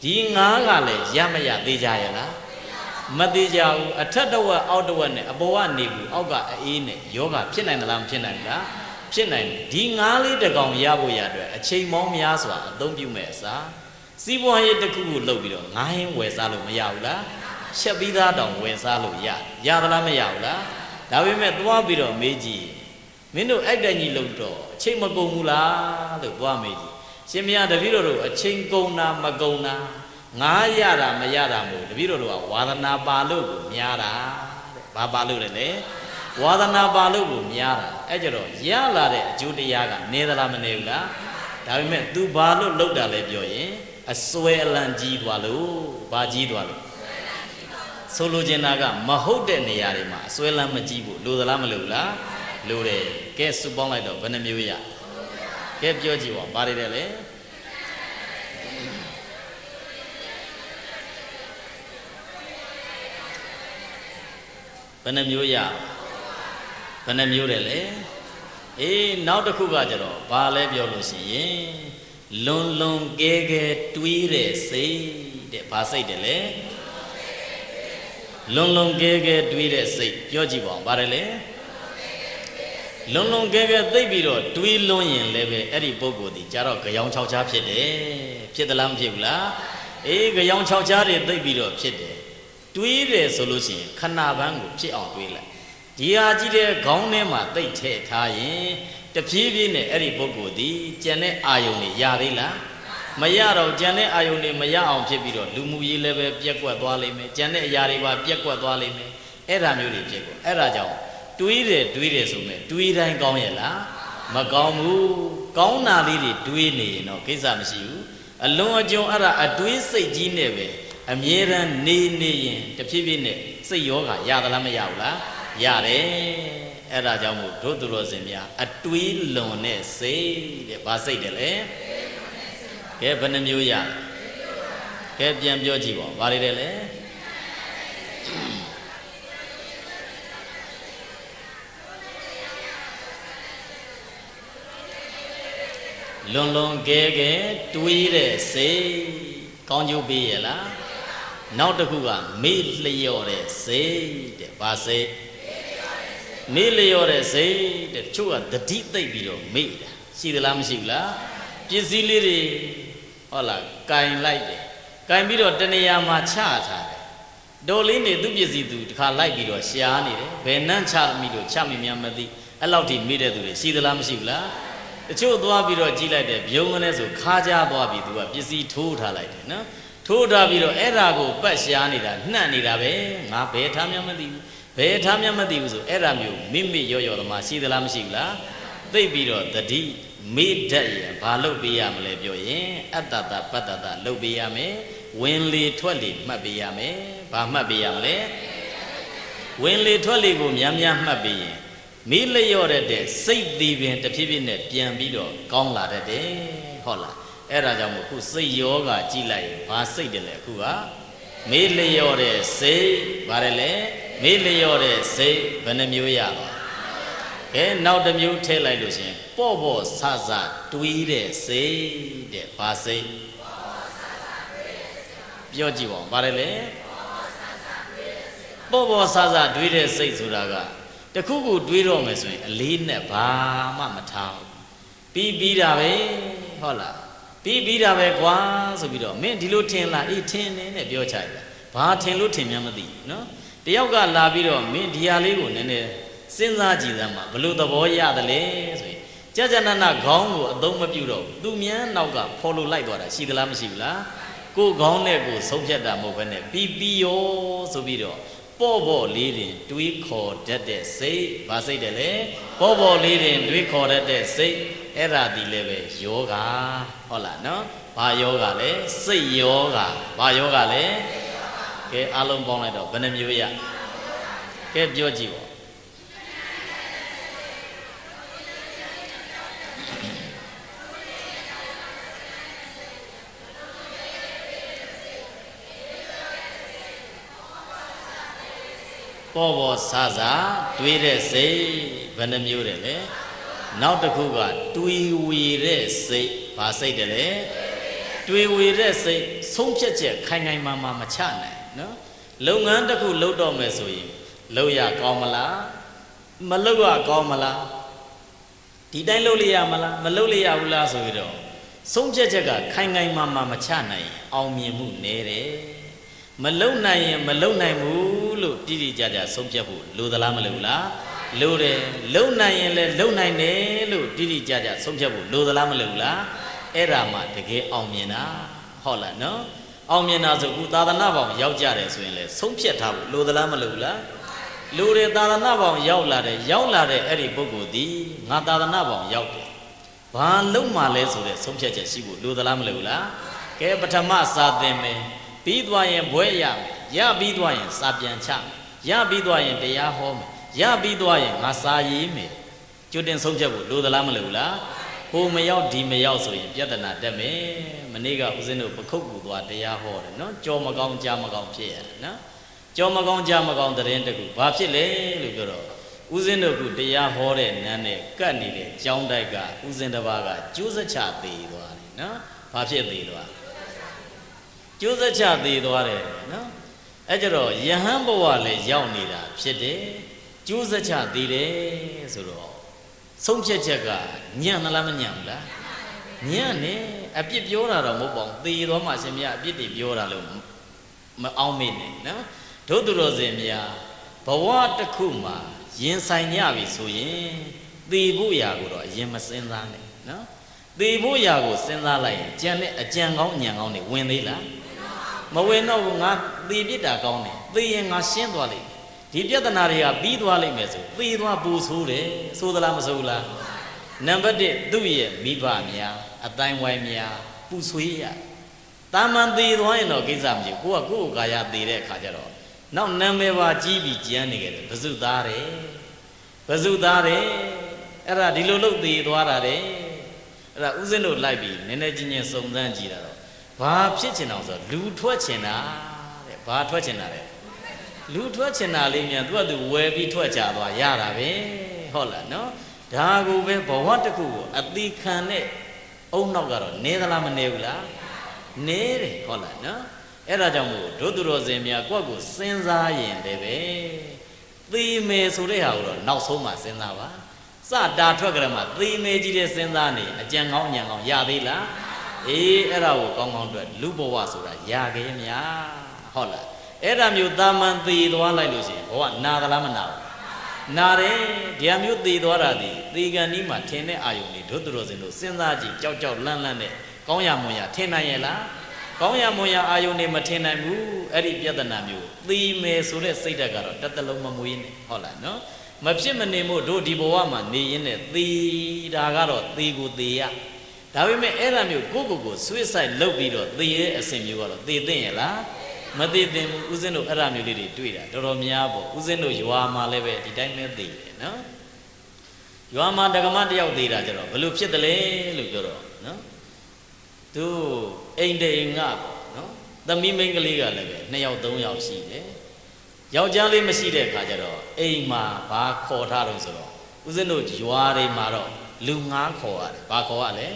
ဒီငါးကလည်းရမရသေးကြရဲ့လားမသေးကြဘူးအထက်တစ်ဝက်အောက်တစ်ဝက်နဲ့အပေါ်ကနေဘူးအောက်ကအေးနဲ့ယောဂဖြစ်နိုင်သလားမဖြစ်နိုင်ဘူးလားဖြစ်နိုင်တယ်ဒီငါးလေးတစ်ကောင်ရဖို့ရအတွက်အချိန်မောင်းများစွာအသုံးပြုမဲ့အစားစီးပွားရေးတစ်ခုကိုလုပ်ပြီးတော့ငါးဟင်းဝယ်စားလို့မရဘူးလားချက်ပြီးသားတောင်ဝယ်စားလို့ရသလားမရဘူးလားဒါပေမဲ့သွားပြီးတော့မေးကြည့်မင်းတို့အဲ့တန်ကြီးလုပ်တော့အချိန်မကုန်ဘူးလားလို့သွားမေးကြည့်ရှင်မရတပည့်တော်တို့အချိန်ကုန်တာမကုန်တာငါရတာမရတာမို့တပည့်တော်တို့ကဝါဒနာပါလို့ကိုများတာတဲ့ဘာပါလို့လဲလေဝါဒနာပါလို့ကိုများတာအဲ့ကြတော့ရလာတဲ့အကျိုးတရားကနေသလားမနေဘူးလားဒါပေမဲ့ तू ဘာလို့လောက်တာလဲပြောရင်အစွဲအလန့်ကြီးသွားလို့ဘာကြီးသွားလို့ဆိုလိုချင်တာကမဟုတ်တဲ့နေရာတွေမှာအစွဲလမ်းမကြီးဘူးလိုသလားမလိုဘူးလားလိုတယ်ကဲစုပေါင်းလိုက်တော့ဘယ်နှမျိုးရကဲပြောကြည့်ပါဘာတွေလဲလေဘယ်နှမျိုးရဘယ်နှမျိုးတယ်လဲ နောက်တစ်ခုကကြတော့ဘာလဲပြောလို့ရှိရင်လွန်လွန်ကဲကဲတွေးတဲ့စိတ်တဲ့ဘာစိတ်တယ်လဲလွန်လွန်ကဲကဲတွေးတဲ့စိတ်ပြောကြည့်ပါဦးဘာလဲလဲလွန်လွန်ကဲကဲသိပ်ပြီးတော့တွေးလွန်းရင်လည်းပဲအဲ့ဒီပုဂ္ဂိုလ်ဒီကြတော့ကြောင်6ချားဖြစ်တယ်ဖြစ်သလားမဖြစ်ဘူးလားကြောင်6ချားတွေသိပ်ပြီးတော့ဖြစ်တယ်တွေးတယ်ဆိုလို့ရှိရင်ခဏပန်းကိုဖြစ်အောင်တွေးလိုက်ဒီဟာကြည့်တဲ့ခေါင်းထဲမှာသိပ်ထည့်ထားရင်တဖြည်းဖြည်းနဲ့အဲ့ဒီပုဂ္ဂိုလ်ဒီကျန်တဲ့အာယုန်တွေရသေးလားမရတော့ကျန်တဲ့အာယုန်တွေမရအောင်ဖြစ်ပြီးတော့လူမှုရေးလည်းပဲပြက်ကွက်သွားလိမ့်မယ်ကျန်တဲ့အရာတွေပါပြက်ကွက်သွားလိမ့်မယ်အဲ့ဒါမျိုးတွေဖြစ်ကုန်အဲ့ဒါကြောင့်တွေးတယ်ဆိုမဲ့တွေးတိုင်းကောင်းရဲ့လားမကောင်းဘူးကောင်းတာလေးတွေတွေးနေရင်တော့ကိစ္စမရှိဘူးအလွန်အကျွံအဲ့ဒါအတွေးစိတ်ကြီးနဲ့ပဲအမြဲတမ်းနေရင်တဖြည်းဖြည်းနဲ့စိတ်ယောဂရသလားမရဘူးလားရတယ်အဲ့ဒါကြောင့်မို့တို့သူတော်စင်များအတွေးလွန်တဲ့စိတ်တဲ့ဘာစိတ်တယ်လဲကဲဘယ်နှမျိုးရကဲပြန်ပြောကြည့်ပါဘာတွေတယ်လဲလွန်လွန်ကဲကဲတွေးတဲ့စိတ်ကောင်းကျိုးပေးရလားနောက်တစ်ခုကမေ့လျော့တဲ့စိတ်တဲ့ဘာစိတ်မေ့လျော့တဲ့စိတ်တဲ့တချို့ကတတိသိပ်ပြီးတော့မေ့တာရှိသလားမရှိဘူးလားပစ္စည်းလေးတွေဟုတ်လားကင်လိုက်တယ်ကင်ပြီးတော့တနေရာမှာချထားတယ်တော်လေးနေသူပစ္စည်းသူတစ်ခါလိုက်ပြီးတော့ရှားနေတယ်ဘယ်နှမ်းချမိလို့ချမိများမသိအဲ့လောက်ထိမေ့တဲ့သူတွေရှိသလားမရှိဘူးလားတချို့သွားပြီးတော့ကြည့်လိုက်တယ်ပြုံးကနေဆိုခါကြသွားပြီးသူကပစ္စည်းထိုးထားလိုက်တယ်နော်ထိုးထားပြီးတော့အဲ့ဒါကိုပတ်ရှားနေတာနှံ့နေတာပဲငါဘယ်ထားမှမသိဘူးဘယ်ထားမှမသိဘူးဆိုအဲ့ဒါမျိုးမိမိရော့သမားရှိသလားမရှိဘူးလားသိပြီးတော့တတိမေ့တတ်ရင်ဘာလုပ်ပေးရမလဲပြောရင်အတ္တတပတ္တတလုပ်ပေးရမယ်ဝင်လေထွက်လေမှတ်ပေးရမယ်ဘာမှတ်ပေးရမလဲဝင်လေထွက်လေကိုများများမှတ်ပေးရင်မေ့လျော့တဲ့စိတ်သေးပင်တဖြည်းဖြည်းနဲ့ပြန်ပြီးတော့ကောင်းလာတတ်တယ်ဟုတ်လားအဲ့ဒါကြောင့်မို့ခုစိတ်ယောဂကြည့်လိုက်ရင်ဘာစိတ်တယ်လဲအခုကမေ့လျော့တဲ့စိတ်ဘာလဲလဲမေ့လျော့တဲ့စိတ်ဘယ်နှမျိုးရပါကဲနောက်တစ်မျိုးထည့်လိုက်လို့ရှင်ပေါ့ပေါ့ဆဆတွေးတဲ့စိတ်တဲ့ဘာစိတ်ပြောကြည့်ပါဦးဘာလဲလဲပေါ့ပေါ့ဆဆတွေးတဲ့စိတ်ဆိုတာကတခုခုတွေးတော့မယ်ဆိုရင်အလေးနဲ့ဘာမှမထားဘူးပြီးတာပဲဟုတ်လားပြီးတာပဲကွာဆိုပြီးတော့မင်းဒီလိုထင်လားအေးထင်နေနဲ့ပြောချလိုက်ဘာထင်လို့ထင်မှမသိဘူးနော်တယောက်ကလာပြီးတော့မင်းဒီဟာလေးကိုနည်းနည်းစဉ်းစားကြည့်စမ်းပါဘလို့သဘောရတယ်လဲဆိုရင်ကြာနာနာခေါင်းကိုအသုံးမပြုတော့ဘူးသူမြန်းနောက်ကဖော်လို့လိုက်သွားတာရှိသလားမရှိဘူးလားကိုခေါင်းနဲ့ကိုဆုံးဖြတ်တာမဟုတ်ဘဲနဲ့ပြီးရောဆိုပြီးတော့ပေါ့ပေါ့လေးတင်တွေးခေါ်တတ်တဲ့စိတ်ဘာစိတ်တယ်လဲပေါ့ပေါ့လေးတင်တွေးခေါ်တတ်တဲ့စိတ်အဲ့ဒါဒီလည်းပဲယောဂဟုတ်လားနော်ဘာယောဂလဲစိတ်ယောဂဘာယောဂလဲကဲအားလုံးပေါင်းလိုက်တော့ဘယ်နှမျိုးရကဲပြောကြည့်ပါပေါ့ပေါ့ဆဆတွေးတဲ့စိတ်ဘယ်နှမျိုးတယ်လဲနောက်တစ်ခုကတွေးဝေတဲ့စိတ်ဘာစိတ်တယ်လဲတွေးဝေတဲ့စိတ်ဆုံးဖြတ်ချက်ခိုင်ခိုင်မာမာမချနိုင်နော်လုပ်ငန်းတစ်ခုလုပ်တော့မယ်ဆိုရင်လုပ်ရကောင်းမလားမလုပ်ရကောင်းမလားဒီတိုင်းလုပ်လိုက်ရမလားမလုပ်လိုက်ရဘူးလားဆိုပြီးတော့ဆုံးဖြတ်ချက်ကခိုင်ခိုင်မာမာမချနိုင်အောင်မြင်မှုနည်းတယ်မလုံနိုင်ရင်မလုံနိုင်ဘူးလို့တိတိကျကျဆုံးဖြတ်ဖို့လိုသလားမလိုဘူးလားလိုတယ်လုံနိုင်ရင်လည်းလုံနိုင်တယ်လို့တိတိကျကျဆုံးဖြတ်ဖို့လိုသလားမလိုဘူးလားအဲ့ဒါမှတကယ်အောင်မြင်တာဟုတ်လားနော်အောင်မြင်တာဆိုခုသာသနာ့ဘောင်ရောက်ကြတယ်ဆိုရင်လည်းဆုံးဖြတ်ထားဖို့လိုသလားမလိုဘူးလားလိုတယ်သာသနာ့ဘောင်ရောက်လာတဲ့အဲ့ဒီပုဂ္ဂိုလ်ဒီငါသာသနာ့ဘောင်ရောက်တယ်ဘာလုံးမှလဲဆိုတဲ့ဆုံးဖြတ်ချက်ရှိဖို့လိုသလားမလိုဘူးလားကဲပထမစာသင်မယ်ပြီးသွားရင်ဘွဲရမယ်ရပြီးသွားရင်စာပြန်ချမယ်ရပြီးသွားရင်တရားဟောမယ်ရပြီးသွားရင်ငါစာရေးမယ်ကျွတ်တင်ဆုံးဖြတ်ဖို့လိုသလားမလိုဘူးလားဟိုမရောက်ဒီမရောက်ဆိုရင်ပြဿနာတက်မယ်မနေ့ကဦးဇင်းတို့ပခုတ်ကူသွားတရားဟောတယ်နော်ကြော်မကောင်းကြားမကောင်းဖြစ်ရတယ်နော်ကြော်မကောင်းကြားမကောင်းတဲ့ရင်တကူဘာဖြစ်လဲလို့ပြောတော့ ဥစဉ်တို့ကတရားဟောတဲ့နန်းနဲ့ကတ်နေတဲ့ကျောင်းတိုက်ကဥစဉ်တစ်ပါးကကျိုးစချသေးသွားတယ်နော်ဘာဖြစ်သေးသွားကျိုးစချသေးသွားတယ်နော်အဲ့ကြတော့ယဟန်ဘဝလည်းရောက်နေတာဖြစ်တယ်ကျိုးစချသေးတယ်ဆိုတော့ဆုံးဖြတ်ချက်ကညံ့လားမညံ့ဘူးလားညံ့နေအပြစ်ပြောတာတော့မဟုတ်ပါဘူးသေသွားမှရှင်မြတ်အပြစ်တွေပြောတာလို့မအောင်မေ့နဲ့နော်တို့သူတော်စင်များဘဝတစ်ခုမှာရင်ဆိုင်ရပြီဆိုရင်သေဖို့ရာကိုတော့အရင်မစင်စားနဲ့နော်သေဖို့ရာကိုစဉ်းစားလိုက်ရင်ကြံတဲ့အကြံကောင်းညံကောင်းတွေဝင်သေးလားမဝင်တော့ဘူးငါသေပြစ်တာကောင်းတယ်သေရင်ငါရှင်းသွားလိမ့်ဒီပြဿနာတွေကပြီးသွားလိမ့်မယ်ဆိုသေသွားပူဆိုးတယ်ဆိုသလားမဆိုးလားနံပါတ်1သူ့ရဲ့မိဘများအတိုင်းဝိုင်းများပူဆွေးရတာမန်သေသွားရင်တော့ကိစ္စမရှိဘူးကိုကကိုယ့်ကာယသေတဲ့အခါကျတော့နောက်နာမည်ပါကြီးပြီးကြမ်းနေကြတယ်ဘဇုသားတယ်ဘဇုသားတယ်အဲ့ဒါဒီလိုလုပ်သေသွားတာတယ်အဲ့ဒါဥစဉ်တို့လိုက်ပြီးနည်းနည်းချင်းချင်းစုံစမ်းကြည့်တာတော့ဘာဖြစ်ချင်အောင်ဆိုလူထွက်ချင်တာတဲ့ဘာထွက်ချင်တာလဲလူထွက်ချင်တာလေးမြန်သူကသူဝယ်ပြီးထွက်ကြသွားရတာပဲဟုတ်လားနော်ဒါကိုပဲဘဝတစ်ခုကိုအတိခံတဲ့အုံနောက်ကတော့နေသလားမနေဘူးလားနေတယ်ဟုတ်လားနော်အဲ့ဒါကြောင့်မို့ဒုသူတော်စင်များကိုယ့်ကိုစဉ်းစားရင်လည်းပဲသေမယ်ဆိုတဲ့ဟာကိုတော့နောက်ဆုံးမှစဉ်းစားပါစတာထွက်ကြမှာသေမယ်ကြီးတဲ့စဉ်းစားနေအကြံကောင်းညံကောင်းရသေးလားအေးအဲ့ဒါကိုကောင်းကောင်းတွေ့လူဘဝဆိုတာရခဲ့များဟုတ်လားအဲ့ဒါမျိုးတာမန်သေသွားလိုက်လို့ရှိရင်ဘဝနာသလားမနာဘူးနာတယ်ဒီအမျိုးသေသွားတာဒီသေကန်ဒီမှာထင်တဲ့အာယုန်တွေဒုသူတော်စင်တို့စဉ်းစားကြည့်ကြောက်ကြောက်လန့်လန့်နဲ့ကောင်းရမွန်ရထင်နိုင်ရဲ့လားကောင်းရမွန်ရအာယုန်တွေမထင်နိုင်ဘူးအဲ့ဒီပြဿနာမျိုးသေမယ်ဆိုတဲ့စိတ်ဓာတ်ကတော့တစ်သလုံးမမွေးနဲ့ဟုတ်လားနော်မဖြစ်မနေမို့တို့ဒီဘဝမှာနေရင်းနဲ့သေတာကတော့သေကိုသေရဒါပေမဲ့အဲ့ဒါမျိုးကိုဆွေးဆိုင်လုပ်ပြီးတော့သေတဲ့အစဉ်မျိုးကတော့သေသိရဲ့လားမသေသင့်ဘူးဥစဉ်တို့အဲ့ဒါမျိုးလေးတွေတွေ့တာတော်တော်များပေါ့ဥစဉ်တို့ရွာမှာလည်းပဲဒီတိုင်းပဲသေတယ်နော်ရွာမှာတက္ကမတယောက်သေတာကြတော့ဘယ်လိုဖြစ်တယ်လဲလို့ပြောတော့နော်သူအိမ်တိမ်ငါပေါ့နော်သမီးမိန်းကလေးကလည်းပဲ2ယောက်3ယောက်ရှိတယ်ယောက်ျားလေးမရှိတဲ့အခါကျတော့အိမ်မှာဘာခေါ်ထားတော့ဆိုတော့ဥစဉ်တို့ရွာတွေမှာတော့လူ9ခေါ်ရတယ်ဘာခေါ်ရလဲ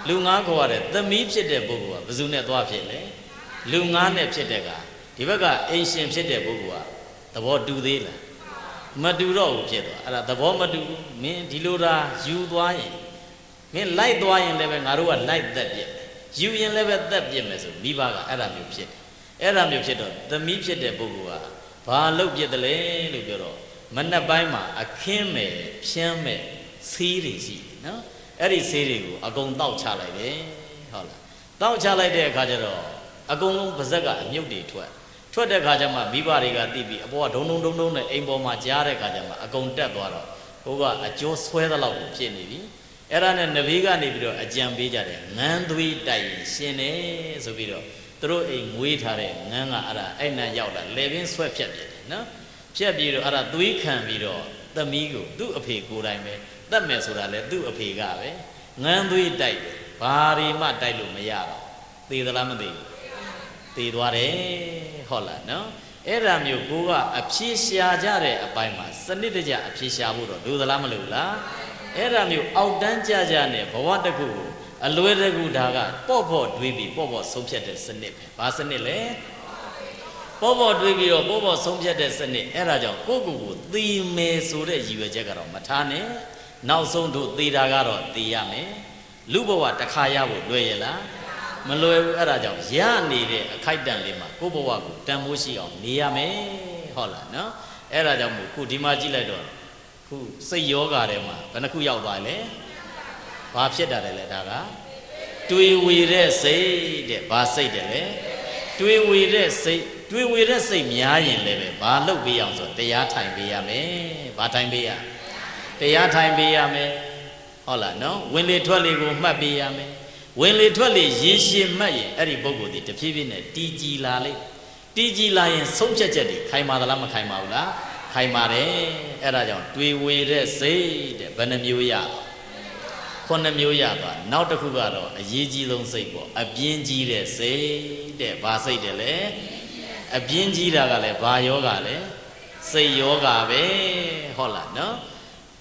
လူ9ခေါ်ရတယ်သမီးဖြစ်တဲ့ပုဂ္ဂိုလ်ကဘယ်သူနဲ့သွားဖြစ်လဲလူ9နဲ့ဖြစ်တဲ့ကဒီဘက်ကအိမ်ရှင်ဖြစ်တဲ့ပုဂ္ဂိုလ်ကသဘောတူသေးလားမတူတော့ဘူးဖြစ်သွားအဲ့ဒါသဘောမတူမင်းဒီလိုသာယူသွားရင်မင်းလိုက်သွားရင်လည်းပဲငါတို့ကလိုက်သက်ပြစ်ယူရင်လည်းပဲသက်ပြစ်မယ်ဆိုမိဘကအဲ့ဒါမျိုးဖြစ်တယ်အဲ့ဒါမျိုးဖြစ်တော့သမီးဖြစ်တဲ့ပုဂ္ဂိုလ်ကဘာလုပ်ပြစ်တယ်လဲလို့ပြောတော့မနှက်ပိုင်းမှာအခင်းမဲ့ဖြန်းမဲ့ဆေးတွေရှိတယ်နော်အဲ့ဒီဆေးတွေကိုအကုန်တောက်ချလိုက်တယ်ဟုတ်လားတောက်ချလိုက်တဲ့အခါကျတော့အကုန်လုံးပါဇက်ကအမြုပ်တွေထွက်တဲ့ခါကျမှမိဘတွေကသိပြီးအပေါ်ကဒုံနဲ့အိမ်ပေါ်မှာကြားတဲ့ခါကျမှအကုန်တက်သွားတော့ဟိုကအကျိုးဆွဲသလောက်ကိုဖြစ်နေပြီအဲ့ဒါနဲ့နဘေးကနေပြီးတော့အကြံပေးကြတယ်ငန်းသွေးတိုက်ရင်ရှင်တယ်ဆိုပြီးတော့သူတို့အိမ်ငွေးထားတဲ့ငန်းကအဲ့နံရောက်လာလေပင်ဆွဲဖြတ်ပြတယ်နော်ဖြတ်ပြီးတော့အဲ့ဒါသွေးခံပြီးတော့သမီးကိုသူ့အဖေကိုယ်တိုင်ပဲတတ်မယ်ဆိုတာလေသူ့အဖေကပဲငန်းသွေးတိုက်တယ်ဘာတွေမှတိုက်လို့မရတော့သေသလားမသေဘူးသေသွားတယ်ဟုတ်လားနော်အဲ့ဒါမျိုးကိုကအဖြေရှာကြတဲ့အပိုင်းမှာစနစ်တကျအဖြေရှာဖို့တော့လိုသလားမလိုလားအဲ့ဒါမျိုးအောက်တန်းကြနဲ့ဘဝတစ်ခုကိုအလွယ်တကူဒါကပေါ့တွေးပြီးပေါ့ဆုံးဖြတ်တဲ့စနစ်ပဲဘာစနစ်လဲပေါ့တွေးပြီးတော့ပေါ့ဆုံးဖြတ်တဲ့စနစ်အဲ့ဒါကြောင့်ကိုသေမယ်ဆိုတဲ့ရည်ရွယ်ချက်ကတော့မထားနဲ့နောက်ဆုံးတို့သေတာကတော့သေရမယ်လူဘဝတစ်ခါရဖို့လွယ်ရလားမလွယ်ဘူးအဲ့ဒါကြောင့်ရနေတဲ့အခိုက်တန့်လေးမှာကိုယ့်ဘဝကိုတန်ဖိုးရှိအောင်နေရမယ်ဟုတ်လားနော်အဲ့ဒါကြောင့်မို့ခုဒီမှာကြည့်လိုက်တော့ခုစိတ်ယောဂါထဲမှာဘယ်နှခုရောက်သွားလဲဘာဖြစ်တာလဲဒါကတွေးဝေတဲ့စိတ်တဲ့ဘာစိတ်တယ်လဲတွေးဝေတဲ့စိတ်များရင်လည်းပဲဘာလုပ်ပေးအောင်ဆိုတရားထိုင်ပေးရမယ်ဘာထိုင်ပေးရတရားထိုင်ပေးရမယ်ဟုတ်လားနော်ဝင်လေထွက်လေကိုမှတ်ပေးရမယ်ဝင်လေထွက်လေရေရှည်မှတ်ရင်အဲ့ဒီပုဂ္ဂိုလ်ဒီတဖြည်းဖြည်းနဲ့တည်ကြည်လာလေတည်ကြည်လာရင်ဆုံးဖြတ်ချက်တွေခိုင်မာသလားမခိုင်မာဘူးလားခိုင်မာတယ်အဲ့ဒါကြောင့်တွေးဝေတဲ့စိတ်တဲ့ဘယ်နှမျိုးရ9မျိုးရသွားနောက်တစ်ခုကတော့အရေးကြီးဆုံးစိတ်ပေါ့အပြင်းကြီးတဲ့စိတ်တဲ့ဘာစိတ်တယ်လဲအပြင်းကြီးတာကလည်းဘာယောဂလဲ စိတ်ယောဂပဲဟုတ်လားနော်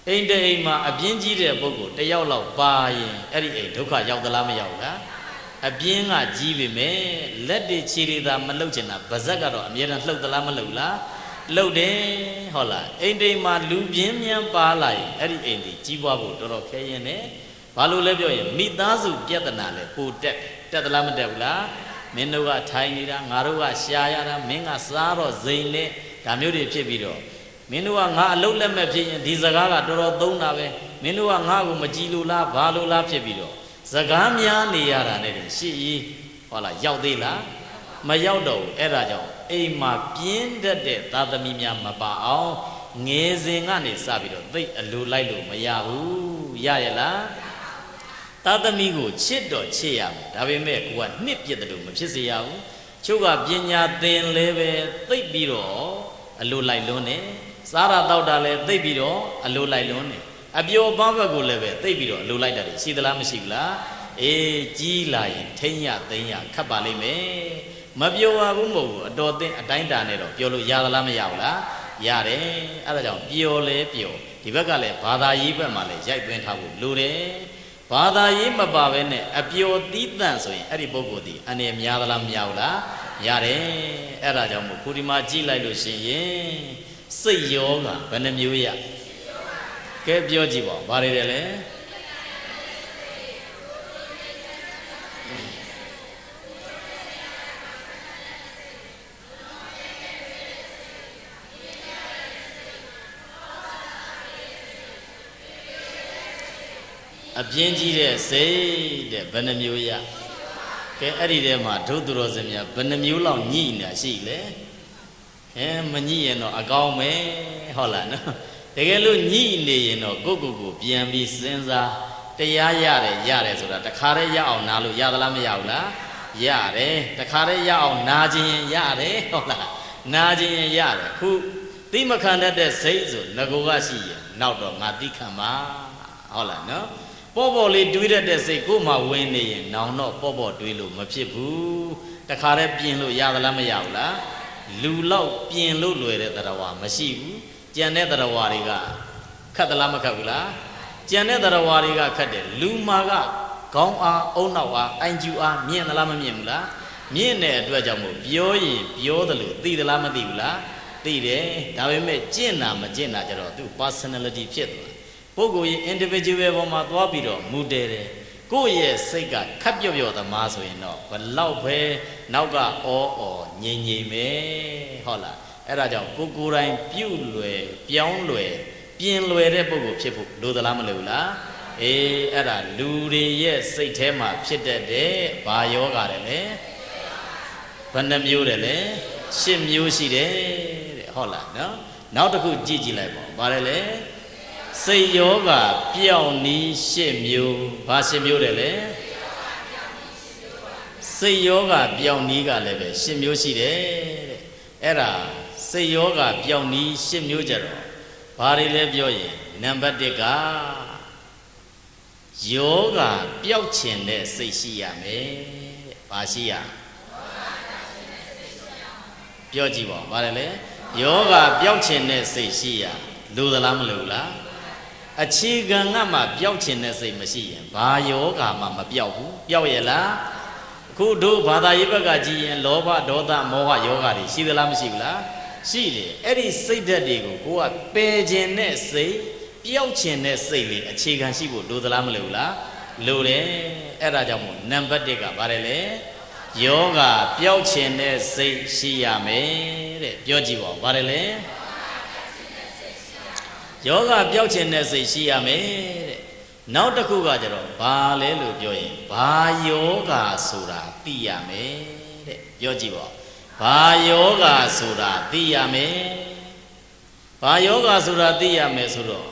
အိမ်တိမ်မှာအပြင်းကြီးတဲ့ပုဂ္ဂိုလ်တယောက်လောက်ပါရင်အဲ့ဒီအိမ်ဒုက္ခရောက်သလားမရောက်လားအပြင်းကကြီးပေမဲ့လက်တွေခြေတွေသာမလှုပ်ချင်တာဗဇက်ကတော့အမြဲတမ်းလှုပ်သလားမလှုပ်လားလှုပ်တယ်ဟုတ်လားအိမ်တိမ်မှာလူပြင်းမြန်ပါလာရင်အဲ့ဒီအိမ်ဒီကြီးပွားဖို့တော်တော်ခဲရင်နဲ့ဘာလို့လဲပြောရင်မိသားစုပြဿနာလဲပိုတက်သလားမတက်ဘူးလားမင်းတို့ကထိုင်နေတာငါတို့ကရှာရတာမင်းကစားတော့ဇိမ်နဲ့ဒါမျိုးတွေဖြစ်ပြီးတော့မင်းတို့ကငါအလုံးလက်မဲ့ဖြစ်ရင်ဒီစကားကတော်တော်သုံးတာပဲမင်းတို့ကငါ့ကိုမကြည်လို့လားဘာလို့လားဖြစ်ပြီးတော့စကားများနေရတာနဲ့ရှေ့ကြီးဟုတ်လားရောက်သေးလားမရောက်တော့ဘူးအဲ့ဒါကြောင့်အိမ်မှာပြင်းတတ်တဲ့သာသမီများမပါအောင်ငယ်စဉ်ကနေစပြီးတော့သိအလိုလိုက်လို့မရဘူးရရဲ့လားသာသမီကိုချစ်တော့ချစ်ရမယ်ဒါပေမဲ့ကိုကနှစ်ပြစ်တယ်လို့မဖြစ်စေရဘူးချုပ်ကပညာသင်လဲပဲသိပြီးတော့အလိုလိုက်လွန်းနေစားရတောက်တာလဲသိပြီးတော့အလိုလိုက်လွန်းနေအပျော်ပန်းဘက်ကိုလည်းပဲသိပြီးတော့အလိုလိုက်တာရှိသလားမရှိဘူးလားအေးကြီးလာရင်ထိမ့်ရသိမ့်ရခတ်ပါလိမ့်မယ်မပျော်ပါဘူးမဟုတ်ဘူးအတော်သိအတိုင်းတာနဲ့တော့ပျော်လို့ရသလားမရဘူးလားရတယ်အဲ့ဒါကြောင့်ပျော်လဲပျော်ဒီဘက်ကလည်းဘာသာရေးဘက်မှာလည်းရိုက်သွင်းထားဖို့လိုတယ်ဘာသာရေးမပါဘဲနဲ့အပျော်သီးသန့်ဆိုရင်အဲ့ဒီပုဂ္ဂိုလ်ဒီအနေများသလားမများဘူးလားရတယ်အဲ့ဒါကြောင့်မို့ခုဒီမှာကြည့်လိုက်လို့ရှိရင်စိတ်ယောဂဘယ်နှမျိုးရကဲပြောကြည့်ပါဘာတွေလဲအပြင်းကြီးတဲ့စိတ်တဲ့ဘယ်နှမျိုးရကဲအဲ့ဒီထဲမှာဒုသူတော်စင်များဘယ်နှမျိုးလောက်ညှိနေတာရှိလဲမညှိရင်တော့အကောင်းပဲဟုတ်လားနော်တကယ်လို့ညှိနေရင်တော့ကိုပြန်ပြီးစဉ်းစားတရားရတယ်ဆိုတာတခါတည်းရအောင်နားလို့ရသလားမရဘူးလားရတယ်တခါတည်းရအောင်နားခြင်းရတယ်ဟုတ်လားနားခြင်းရတယ်ခုသိမခံတတ်တဲ့စိတ်ဆိုငကိုကရှိရင်နောက်တော့ငါသိခံပါဟုတ်လားနော်ပေါ့လေးတွေးတတ်တဲ့စိတ်ကိုမှဝင်နေရင်နောင်တော့ပေါ့တွေးလို့မဖြစ်ဘူးတခါတည်းပြင်လို့ရသလားမရဘူးလားလူလောက်ပြင်လို့လွယ်တဲ့တရားဝါမရှိဘူးကြံတဲ့တရားဝါတွေကခတ်သလားမခတ်ဘူးလားကြံတဲ့တရားဝါတွေကခတ်တယ်လူမာကခေါင်းအားအုံနောက်အားအိုင်ကျူအားမြင်သလားမမြင်ဘူးလားမြင်တဲ့အတွက်ကြောင့်မို့ပြောရင်ပြောတယ်လို့သိသလားမသိဘူးလားသိတယ်ဒါပေမဲ့ကျင့်တာမကျင့်တာကြတော့သူ personality ဖြစ်သွားပုဂ္ဂိုလ်ရဲ့ individual ပေါ်မှာသွားပြီးတော့မူတည်တယ်ကိုယ့်ရဲ့စိတ်ကခပ်ပြော့သမားဆိုရင်တော့ဘလောက်ပဲနောက်ကငြိမ်ပဲဟုတ်လားအဲ့ဒါကြောင့်ကိုယ်တိုင်ပြုတ်လွယ်ပြောင်းလွယ်ပြင်လွယ်တဲ့ပုဂ္ဂိုလ်ဖြစ်ဖို့လိုသလားမလိုဘူးလားအေးအဲ့ဒါလူတွေရဲ့စိတ်ထဲမှာဖြစ်တတ်တဲ့ဘာယောဂတယ်လဲဘယ်နှမျိုးတယ်လဲ10မျိုးရှိတယ်တဲ့ဟုတ်လားနော်နောက်တစ်ခုကြည့်လိုက်ပါဘာလဲစိတ်ယောဂပြောင်းနီး10မျိုးဘာ10မျိုးတယ်လဲစိတ်ယောဂပြောင်းနီးကလည်းပဲ10မျိုးရှိတယ်တဲ့အဲ့ဒါစိတ်ယောဂပြောင်းနီး10မျိုးကြတော့ဘာတွေလဲပြောရင်နံပါတ်1ကယောဂပျောက်ခြင်းတဲ့စိတ်ရှိရမယ်တဲ့ဘာရှိရပြောကြည့်ပါဘာလဲယောဂပျောက်ခြင်းတဲ့စိတ်ရှိရလိုသလားမလိုလားအခြေခံကမှပျောက်ခြင်းတဲ့စိတ်မရှိရင်ဘာယောဂမှမပျောက်ဘူးပျောက်ရဲ့လားအခုတို့ဘာသာရေးဘက်ကကြည့်ရင်လောဘဒေါသမောဟယောဂတွေရှိသလားမရှိဘူးလားရှိတယ်အဲ့ဒီစိတ်ဓာတ်တွေကိုကိုကပယ်ခြင်းတဲ့စိတ်ပျောက်ခြင်းတဲ့စိတ်လေးအခြေခံရှိဖို့လိုသလားမလိုဘူးလားလိုတယ်အဲ့ဒါကြောင့်မို့နံပါတ်1ကဘာလဲယောဂပျောက်ခြင်းတဲ့စိတ်ရှိရမယ်တဲ့ပြောကြည့်ပါဦးဘာလဲယောဂပျောက်ခြင်းတဲ့စိတ်ရှိရမယ်တဲ့နောက်တစ်ခုကကြတော့ဘာလဲလို့ပြောရင်ဘာယောဂဆိုတာသိရမယ်တဲ့ပြောကြည့်ပါဘာယောဂဆိုတာသိရမယ်ဘာယောဂဆိုတာသိရမယ်ဆိုတော့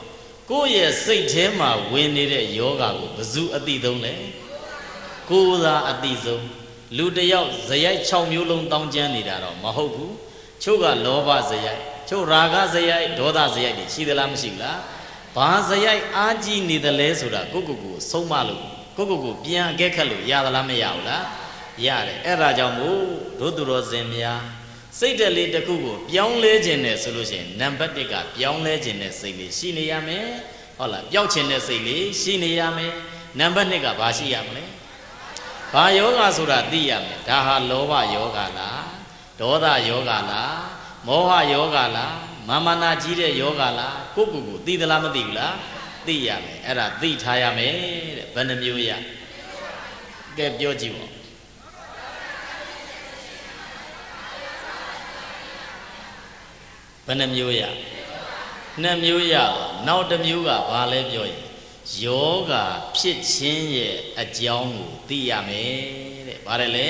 ကိုယ့်ရဲ့စိတ်ထဲမှာဝင်နေတဲ့ယောဂကိုဘယ်သူအသိဆုံးလဲကိုယ်သာအသိဆုံးလူတယောက်ဇယိုက်6မျိုးလုံးတောင်းကျမ်းနေတာတော့မဟုတ်ဘူးချို့ကလောဘဇယိုက်ချို့ရာဂဇယိုက်ဒေါသဇယိုက်တွေရှိသလားမရှိဘူးလားဘာဇယိုက်အားကြီးနေတယ်လဲဆိုတာကိုဆုံးမလို့ကိုပြန်အကဲခတ်လို့ရသလားမရဘူးလားရတယ်အဲ့ဒါကြောင့်မို့တို့သူတော်စင်များ စိတ်တက်လေးတစ်ခုကိုပြောင်းလဲခြင်းနဲ့ဆိုလို့ရှိရင်နံပါတ်1ကပြောင်းလဲခြင်းနဲ့စိတ်လေးရှိနေရမယ်ဟုတ်လားပျောက်ခြင်းနဲ့စိတ်လေးရှိနေရမယ်နံပါတ်2ကဘာရှိရမလဲဘာယောဂဆိုတာသိရမယ်ဒါဟာလောဘယောဂလားဒေါသယောဂလားမောဟယောဂလားမာမနာကြီးတဲ့ယောဂလားကိုသိသလားမသိဘူးလားသိရမယ်အဲ့ဒါသိထားရမယ်တဲ့ဘယ်နှမျိုးရကဲပြောကြည့်ပါဘယ်နှမျိုးရ2မျိုးရတော့နောက်တစ်မျိုးကဘာလဲပြောရင်ယောဂဖြစ်ခြင်းရဲ့အကြောင်းကိုသိရမယ်တဲ့ဘာလဲလဲ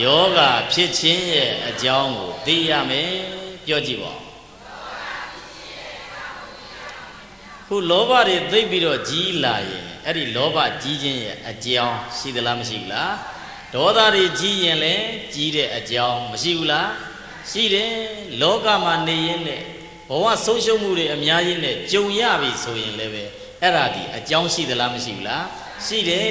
ယောဂဖြစ်ခြင်းရဲ့အကြောင်းကိုသိရမယ်ပြောကြည့်ပါခုလောဘတွေသိပြီးတော့ကြီးလာရင်အဲ့ဒီလောဘကြီးခြင်းရဲ့အကြောင်းရှိသလားမရှိဘူးလားဒေါသတွေကြီးရင်လည်းကြီးတဲ့အကြောင်းမရှိဘူးလားရှိတယ်လောကမှာနေရင်လည်းဘဝဆုံးရှုံးမှုတွေအများကြီးနဲ့ကြုံရပြီဆိုရင်လည်းပဲအဲ့ဒါဒီအကြောင်းရှိသလားမရှိဘူးလားရှိတယ်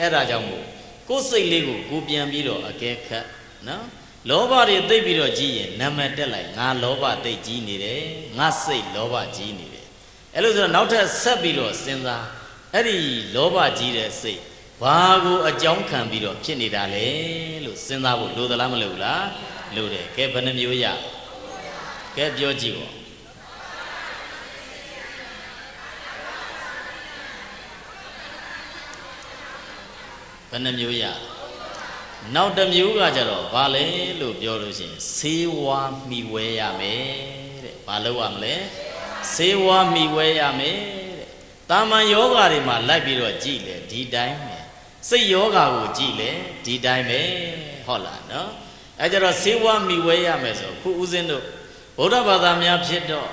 အဲ့ဒါကြောင့်မို့ကိုယ်စိတ်လေးကိုကိုပြန်ပြီးတော့အကဲခတ်နော်လောဘတွေသိပြီးတော့ကြီးရင်နာမည်တက်လိုက်ငါလောဘသိကြီးနေတယ်ငါစိတ်လောဘကြီးနေတယ်အဲ့လိုဆိုတော့နောက်ထပ်ဆက်ပြီးတော့စဉ်းစားအဲ့ဒီလောဘကြီးတဲ့စိတ်ဘာကိုအကြောင်းခံပြီးတော့ဖြစ်နေတာလဲလို့စဉ်းစားဖို့လိုသလားမလိုဘူးလားလိုတယ်ကဲဘယ်နှမျိုးရကဲပြောကြည့်ပါဘယ်နှမျိုးရနောက်တစ်မျိုးကကြတော့ဘာလဲလို့ပြောလို့ရှိရင်ဆေးဝါးမှီဝဲရမယ်တဲ့ဘာလုပ်ရမလဲဆေးဝါးမှီဝဲရမယ်တဲ့တာမန်ယောဂါတွေမှာလိုက်ပြီးတော့ကြည်လေဒီတိုင်းပဲစိတ်ယောဂါကိုကြည်လေဒီတိုင်းပဲဟုတ်လားနော်အဲကြတော့ဆေးဝါးမှီဝဲရမယ်ဆိုခုဦးဇင်းတို့ဗုဒ္ဓဘာသာများဖြစ်တော့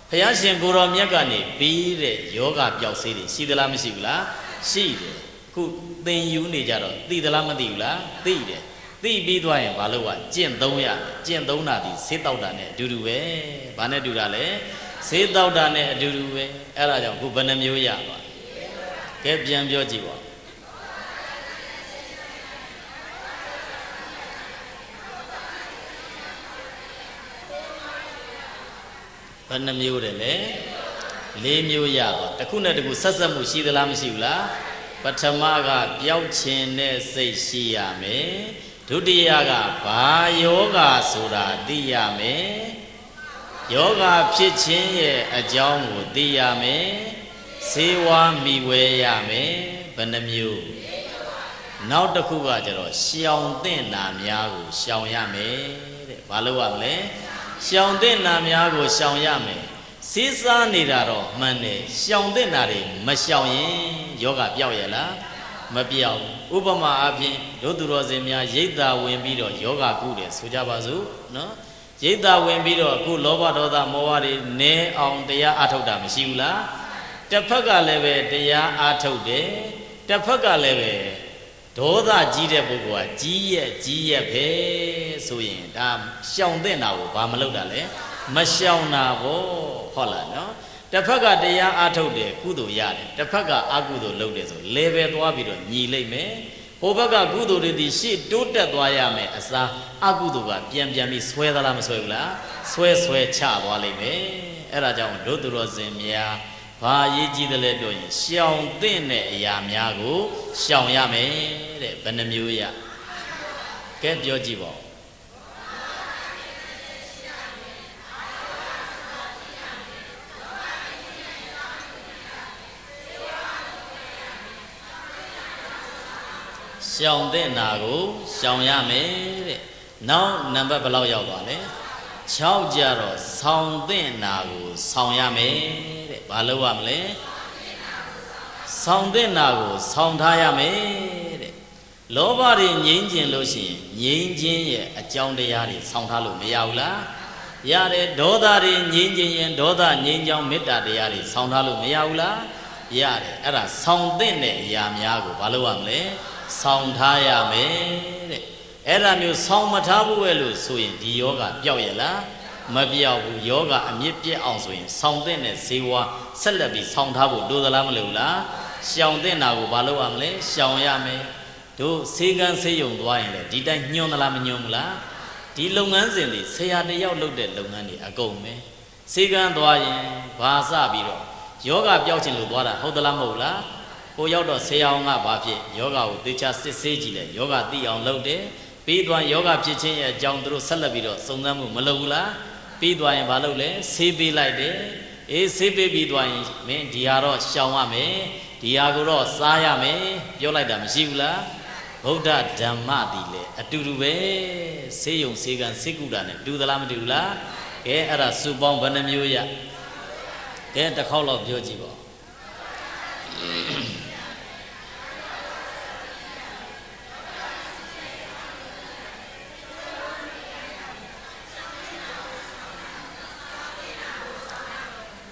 ဘုရားရှင်ကိုယ်တော်မြတ်ကနေပြီးတဲ့ယောဂပျောက်ဆေးတွေရှိသလားမရှိဘူးလားရှိတယ်ခုသင်ယူနေကြတော့သိသလားမသိဘူးလားသိတယ်သိပြီးသွားရင်ဘာလို့ကကျင့်သုံးရကျင့်သုံးတာဒီဆေးတောက်တာနဲ့အတူတူပဲဘာနဲ့တူတာလဲဆေးတောက်တာနဲ့အတူတူပဲအဲ့ဒါကြောင့်ခုဘယ်နှမျိုးရပါကဲပြန်ပြောကြည့်ပါဘယ်နှမျိုးတယ်လဲ4မျိုးရတော့တစ်ခုနဲ့တစ်ခုဆက်ဆက်မှုရှိသလားမရှိဘူးလားပထမကပျောက်ခြင်းနဲ့စိတ်ရှိရမယ်ဒုတိယကဘာယောဂဆိုတာသိရမယ်ယောဂဖြစ်ခြင်းရဲ့အကြောင်းကိုသိရမယ်ဆေးဝါးမိဝဲရမယ်ဘယ်နှမျိုးနောက်တစ်ခုကကျတော့ရှောင်တဲ့နာများကိုရှောင်ရမယ်တဲ့ဘာလို့ရမလဲရှောင်တဲ့နာများကိုရှောင်ရမယ်စေးစားနေတာတော့မှန်တယ်ရှောင်တဲ့နာတွေမရှောင်ရင်ယောဂပျောက်ရဲ့လားမပျောက်ဥပမာအဖြစ်တို့သူတော်စင်များရိတ်တာဝင်ပြီးတော့ယောဂကုတယ်ဆိုကြပါစို့နော်ရိတ်တာဝင်ပြီးတော့အခုလောဘဒေါသမောဟတွေနည်းအောင်တရားအားထုတ်တာမရှိဘူးလားတစ်ဖက်ကလည်းပဲတရားအားထုတ်တယ်တစ်ဖက်ကလည်းပဲဒေါသကြီးတဲ့ပုဂ္ဂိုလ်ကကြီးရဲ့ပဲဆိုရင်ဒါရှောင်တဲ့နာကိုဘာမလုပ်တာလဲမရှောင်တာဘောဟုတ်လားနော်တစ်ဖက်ကတရားအားထုတ်တယ်ကုသိုလ်ရတယ်တစ်ဖက်ကအကုသိုလ်လုပ်တယ်ဆိုလေပဲသွားပြီးတော့ညီလိုက်မယ်ဟိုဘက်ကကုသိုလ်တွေဒီရှေ့တိုးတက်သွားရမယ်အစားအကုသိုလ်ကပြန်ပြီးဆွဲသလားမဆွဲဘူးလားဆွဲချသွားလိမ့်မယ်အဲ့ဒါကြောင့်တို့သူတော်စင်များဘာရေးကြည့်တယ်လဲပြောရင်ရှောင်တဲ့အရာများကိုရှောင်ရမယ်တဲ့ဘယ်နှမျိုးရကဲပြောကြည့်ပါဦးရှောင်တဲ့နာကိုရှောင်ရမယ်တဲ့နောက်နံပါတ်ဘယ်လောက်ရောက်သွားလဲ6ကြတော့ဆောင်တဲ့နာကိုဆောင်ရမယ်တဲ့ဘာလို့ရမလဲဆောင်တဲ့နာကိုဆောင်ထားရမယ်တဲ့လောဘတွေငြိမ်းကျင်လို့ရှိရင်ငြိမ်းခြင်းရဲ့အကြောင်းတရားတွေဆောင်ထားလို့မရဘူးလားရတယ်ဒေါသတွေငြိမ်းကျင်ရင်ဒေါသငြိမ်းချောင်းမေတ္တာတရားတွေဆောင်ထားလို့မရဘူးလားရတယ်အဲ့ဒါဆောင်တဲ့အရာများကိုဘာလို့ရမလဲဆောင်းထားရမယ်တဲ့အဲ့ဒါမျိုးဆောင်းမထားဘူးပဲလို့ဆိုရင်ဒီယောဂပျောက်ရလားမပျောက်ဘူးယောဂအမြင့်ပြည့်အောင်ဆိုရင်ဆောင်းတဲ့ဇေဝဆက်လက်ပြီးဆောင်းထားဖို့လိုသလားမလိုဘူးလားရှောင်တဲ့နာကိုဘာလုပ်ရမလဲရှောင်ရမယ်တို့ဆေးကန်းဆေးယုံသွားရင်လေဒီတိုင်းညွှန်းသလားမညွှန်းဘူးလားတ ဒီလုပ်ငန်းစဉ်တွေဆရာတယောက်လုပ်တဲ့လုပ်ငန်းတွေအကုန်ပဲစေကန်းသွားရင်ဘာစပြီးတော့ယောဂပျောက်ခြင်းလို့သွားတာဟုတ်သလားမဟုတ်လားကိုရောက်တော့ဆရာအောင်ကဘာဖြစ်ယောဂကိုသေချာစစ်ဆေးကြည့်တယ်ယောဂသိအောင်လုပ်တယ်ပြီးသွားယောဂဖြစ်ခြင်းရဲ့အကြောင်းသူတို့ဆက်လက်ပြီးတော့စုံစမ်းမှုမလုပ်ဘူးလားပြီးသွားရင်ဘာလုပ်လဲဆေးပေးလိုက်တယ်အေးဆေးပေးပြီးသွားရင်မင်းဒီဟာတော့ရှောင်ရမယ်ဒီဟာကိုတော့စားရမယ်ပြောလိုက်တာမရှိဘူးလားဗုဒ္ဓဓမ္မတည်လေအတူတူပဲဆေးယုံဆေးကံဆေးကုတာနဲ့တူသလားမတူဘူးလားကဲအဲ့ဒါစုပေါင်းဘယ်နှမျိုးရကဲတစ်ခေါက်တော့ပြောကြည့်ပါ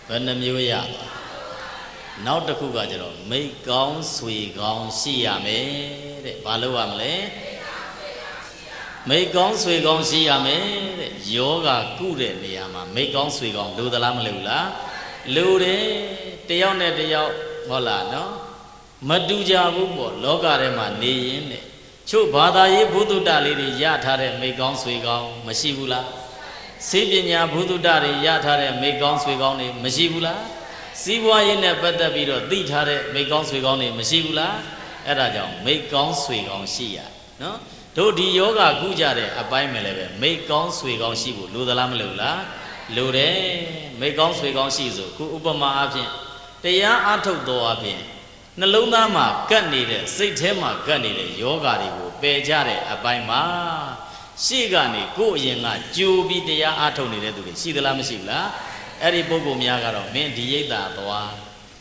ဘယ်နှမျိုးရနောက်တစ်ခုကကျတော့မိတ်ကောင်းဆွေကောင်းရှိရမယ်တဲ့ဘာလို့ရမလဲမိတ်ကောင်းဆွေကောင်းရှိရမယ်တဲ့ယောဂကုတဲ့နေရာမှာမိတ်ကောင်းဆွေကောင်းလိုသလားမလိုဘူးလားလိုတယ်တယောက်နဲ့တယောက်ဟုတ်လားနော်မတူကြဘူးပေါ့လောကထဲမှာနေရင်တဲ့ချို့ဘာသာရေးဘုဒ္ဓတလေးတွေရထားတဲ့မိတ်ကောင်းဆွေကောင်းမရှိဘူးလားစေပညာဘုဒ္ဓတတွေရထားတဲ့မိတ်ကောင်းဆွေကောင်းတွေမရှိဘူးလားစီးပွားရေးနဲ့ပတ်သက်ပြီးတော့သိထားတဲ့မိတ်ကောင်းဆွေကောင်းတွေမရှိဘူးလားအဲ့ဒါကြောင့်မိတ်ကောင်းဆွေကောင်းရှိရနော်တို့ဒီယောဂကုကြတဲ့အပိုင်းမှာလည်းပဲမိတ်ကောင်းဆွေကောင်းရှိဖို့လိုသလားမလိုလားလိုတယ်မိတ်ကောင်းဆွေကောင်းရှိဆိုခုဥပမာအဖြစ်တရားအထုတ်တော်အဖြစ်နှလုံးသားမှာကပ်နေတဲ့စိတ်ထဲမှာကပ်နေတဲ့ယောဂတွေကိုပယ်ကြတဲ့အပိုင်းမှာရှေ့ကနေကိုယ့်အရင်ကကြိုပြီးတရားအထုတ်နေတဲ့သူတွေရှိသလားမရှိဘူးလားအဲ့ဒီပုဂ္ဂိုလ်များကတော့မင်းဒီရိတ်တာသွား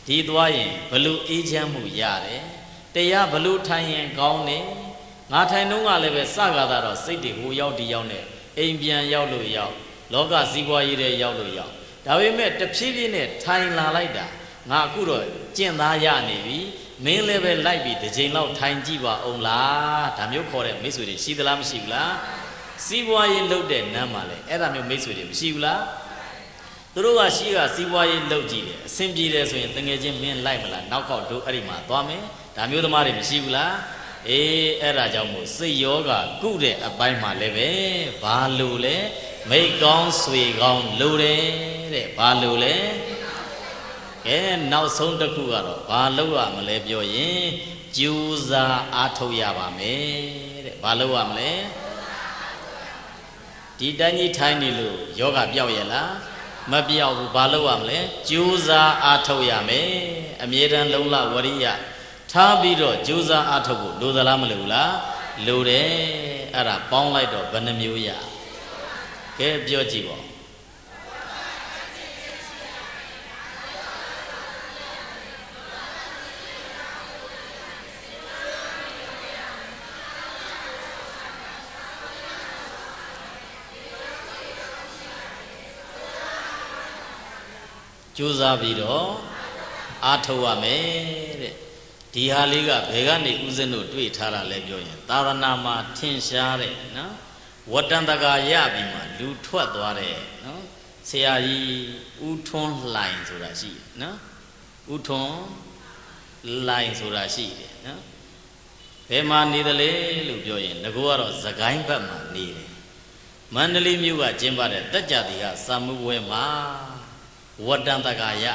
ဒီသွားရင်ဘလို့အေးချမ်းမှုရတယ်တရားဘလို့ထိုင်ရင်ကောင်းတယ်ငါထိုင်တော့ကလည်းပဲစကားတော့စိတ်တွေဟိုရောက်ဒီရောက်နဲ့အိမ်ပြန်ရောက်လို့ရောက်လောကစည်းပွားရေးတွေရောက်လို့ရောက်ဒါပေမဲ့တဖြည်းဖြည်းနဲ့ထိုင်လာလိုက်တာငါအခုတော့ကျင့်သားရနေပြီမင်းလည်းပဲလိုက်ပြီးတစ်ချိန်လောက်ထိုင်ကြည့်ပါအောင်လားဒါမျိုးခေါ်တဲ့မိတ်ဆွေတွေရှိသလားမရှိဘူးလားစီးပွားရေးလုပ်တဲ့နမ်းမှာလဲအဲ့ဒါမျိုးမိတ်ဆွေတွေမရှိဘူးလားသူတို့ကရှိကစီးပွားရေးလုပ်ကြည့်တယ်အဆင်ပြေတယ်ဆိုရင်တငယ်ချင်းမင်းလိုက်မလားနောက်ခေါက်တို့အဲ့ဒီမှာသွားမယ်ဒါမျိုးသမားတွေမရှိဘူးလားအေးအဲ့ဒါကြောင့်မို့စိတ်ယောဂကုတဲ့အပိုင်းမှာလည်းပဲဘာလို့လဲမိတ်ကောင်းဆွေကောင်းလို့တယ်တဲ့ဘာလို့လဲကဲနောက်ဆုံးတစ်ခုကတော့ဘာလို့ရမလဲပြောရင်ကြိုးစားအားထုတ်ရပါမယ်တဲ့ဘာလို့ရမလဲဒီတိုင်းကြီးထိုင်နေလို့ယောဂပြောက်ရလားမပြောက်ဘူးဘာလို့ရမလဲကြိုးစားအားထုတ်ရမယ်အမြဲတမ်းလုံလဝရိယထားပြီးတော့ကြိုးစားအားထုတ်ဖို့လိုသလားမလိုဘူးလားလိုတယ်အဲ့ဒါပေါင်းလိုက်တော့ဘယ်နှမျိုးရကဲပြောကြည့်ပါကြိုးစားပြီးတော့အားထုတ်ရမယ်တဲ့ဒီဟာလေးကဘယ်ကနေဥစဉ်တို့တွေ့ထားတာလဲပြောရင်သာသနာမှာထင်ရှားတဲ့နော်ဝတ္တန်တကာရပြီးမှလူထွက်သွားတဲ့နော်ဆရာကြီးဦးထွန်းလှိုင်ဆိုတာရှိတယ်နော်ဦးထွန်းလှိုင်ဆိုတာရှိတယ်နော်ဘယ်မှာနေတယ်လဲလို့ပြောရင်ငကိုကတော့သခိုင်းဘက်မှာနေတယ်မန္တလေးမြို့ကကျင်းပတဲ့တက်ကြတိကစာမှုပွဲမှာဝတ္တန်တကာရ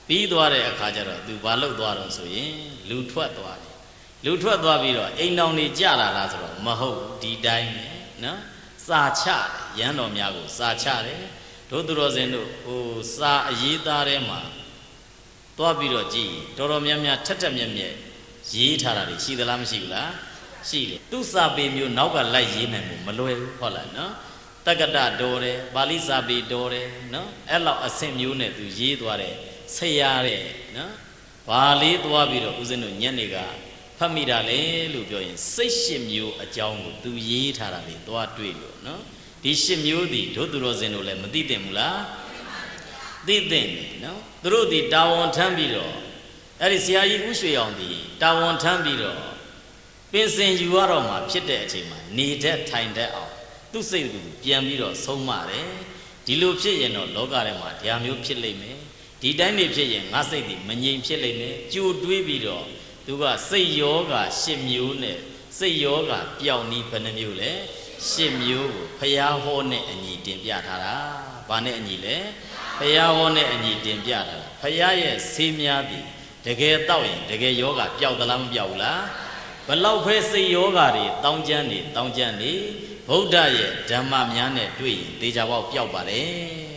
ပြီးသွားတဲ့အခါကျတော့သူဘာလုပ်သွားတော့ဆိုရင်လူထွက်သွားတယ်လူထွက်သွားပြီးတော့အိမ်တော်နေကြလာလားဆိုတော့မဟုတ်ဒီတိုင်းပဲနော်စာချတယ်ရန်တော်များကိုစာချတယ်တို့သူတော်စင်တို့ဟိုစာအရေးသားထဲမှာသွားပြီးတော့ကြည်တော်တော်များများထက်ထက်မြက်မြက်ရေးထားတာတွေရှိသလားမရှိဘူးလားရှိတယ်သူစာပေမျိုးနောက်ကလိုက်ရေးနိုင်မှုမလွယ်ဘူးဟုတ်လားနော်တက္ကတတော်တယ်ပါဠိစာပေတော်တယ်နော်အဲ့လောက်အဆင့်မျိုးနဲ့သူရေးသွားတယ်ဆရာတဲ့နော်ဘာလေးသွားပြီးတော့ဦးဇင်းတို့ညနေကဖတ်မိတာလေလို့ပြောရင်စိတ်ရှစ်မျိုးအကြောင်းကိုသူရေးထားတာလေသွားတွေ့လို့နော်ဒီရှစ်မျိုးဒီတို့သူတော်စင်တို့လည်းမသိတင်ဘူးလားသိတင်တယ်နော်သူတို့ဒီတာဝန်ထမ်းပြီးတော့အဲ့ဒီဆရာကြီးဦးရွှေအောင်ဒီတာဝန်ထမ်းပြီးတော့ပင်စင်ယူရတော့မှဖြစ်တဲ့အချိန်မှာနေတဲ့ထိုင်တဲ့အောင်သူ့စိတ်ကူပြန်ပြီးတော့ဆုံးမတယ်ဒီလိုဖြစ်ရင်တော့လောကထဲမှာတရားမျိုးဖြစ်လိမ့်မယ်ဒီတိုင်းနေဖြစ်ရင်ငါစိတ်ဒီမငြိမ်ဖြစ်လိမ့်မယ်ကြိုတွေးပြီးတော့သူကစိတ်ယောဂရှစ်မျိုးနဲ့စိတ်ယောဂပျောက်နီးဘယ်နှမျိုးလဲ ရှစ်မျိုးကိုဖျားဟောနဲ့အညီတင်ပြထားတာဘာနဲ့အညီလဲဖျားဟောနဲ့အညီတင်ပြထားတာဖျားရဲ့ဆေးများသည်တကယ်တောက်ရင်တကယ်ယောဂပျောက်သလားမပျောက်ဘူးလားဘလောက်ဖဲစိတ်ယောဂတွေတောင်းကျမ်းနေဗုဒ္ဓရဲ့ဓမ္မများနဲ့တွေ့ရင်တေချာပေါက်ပျောက်ပါတယ်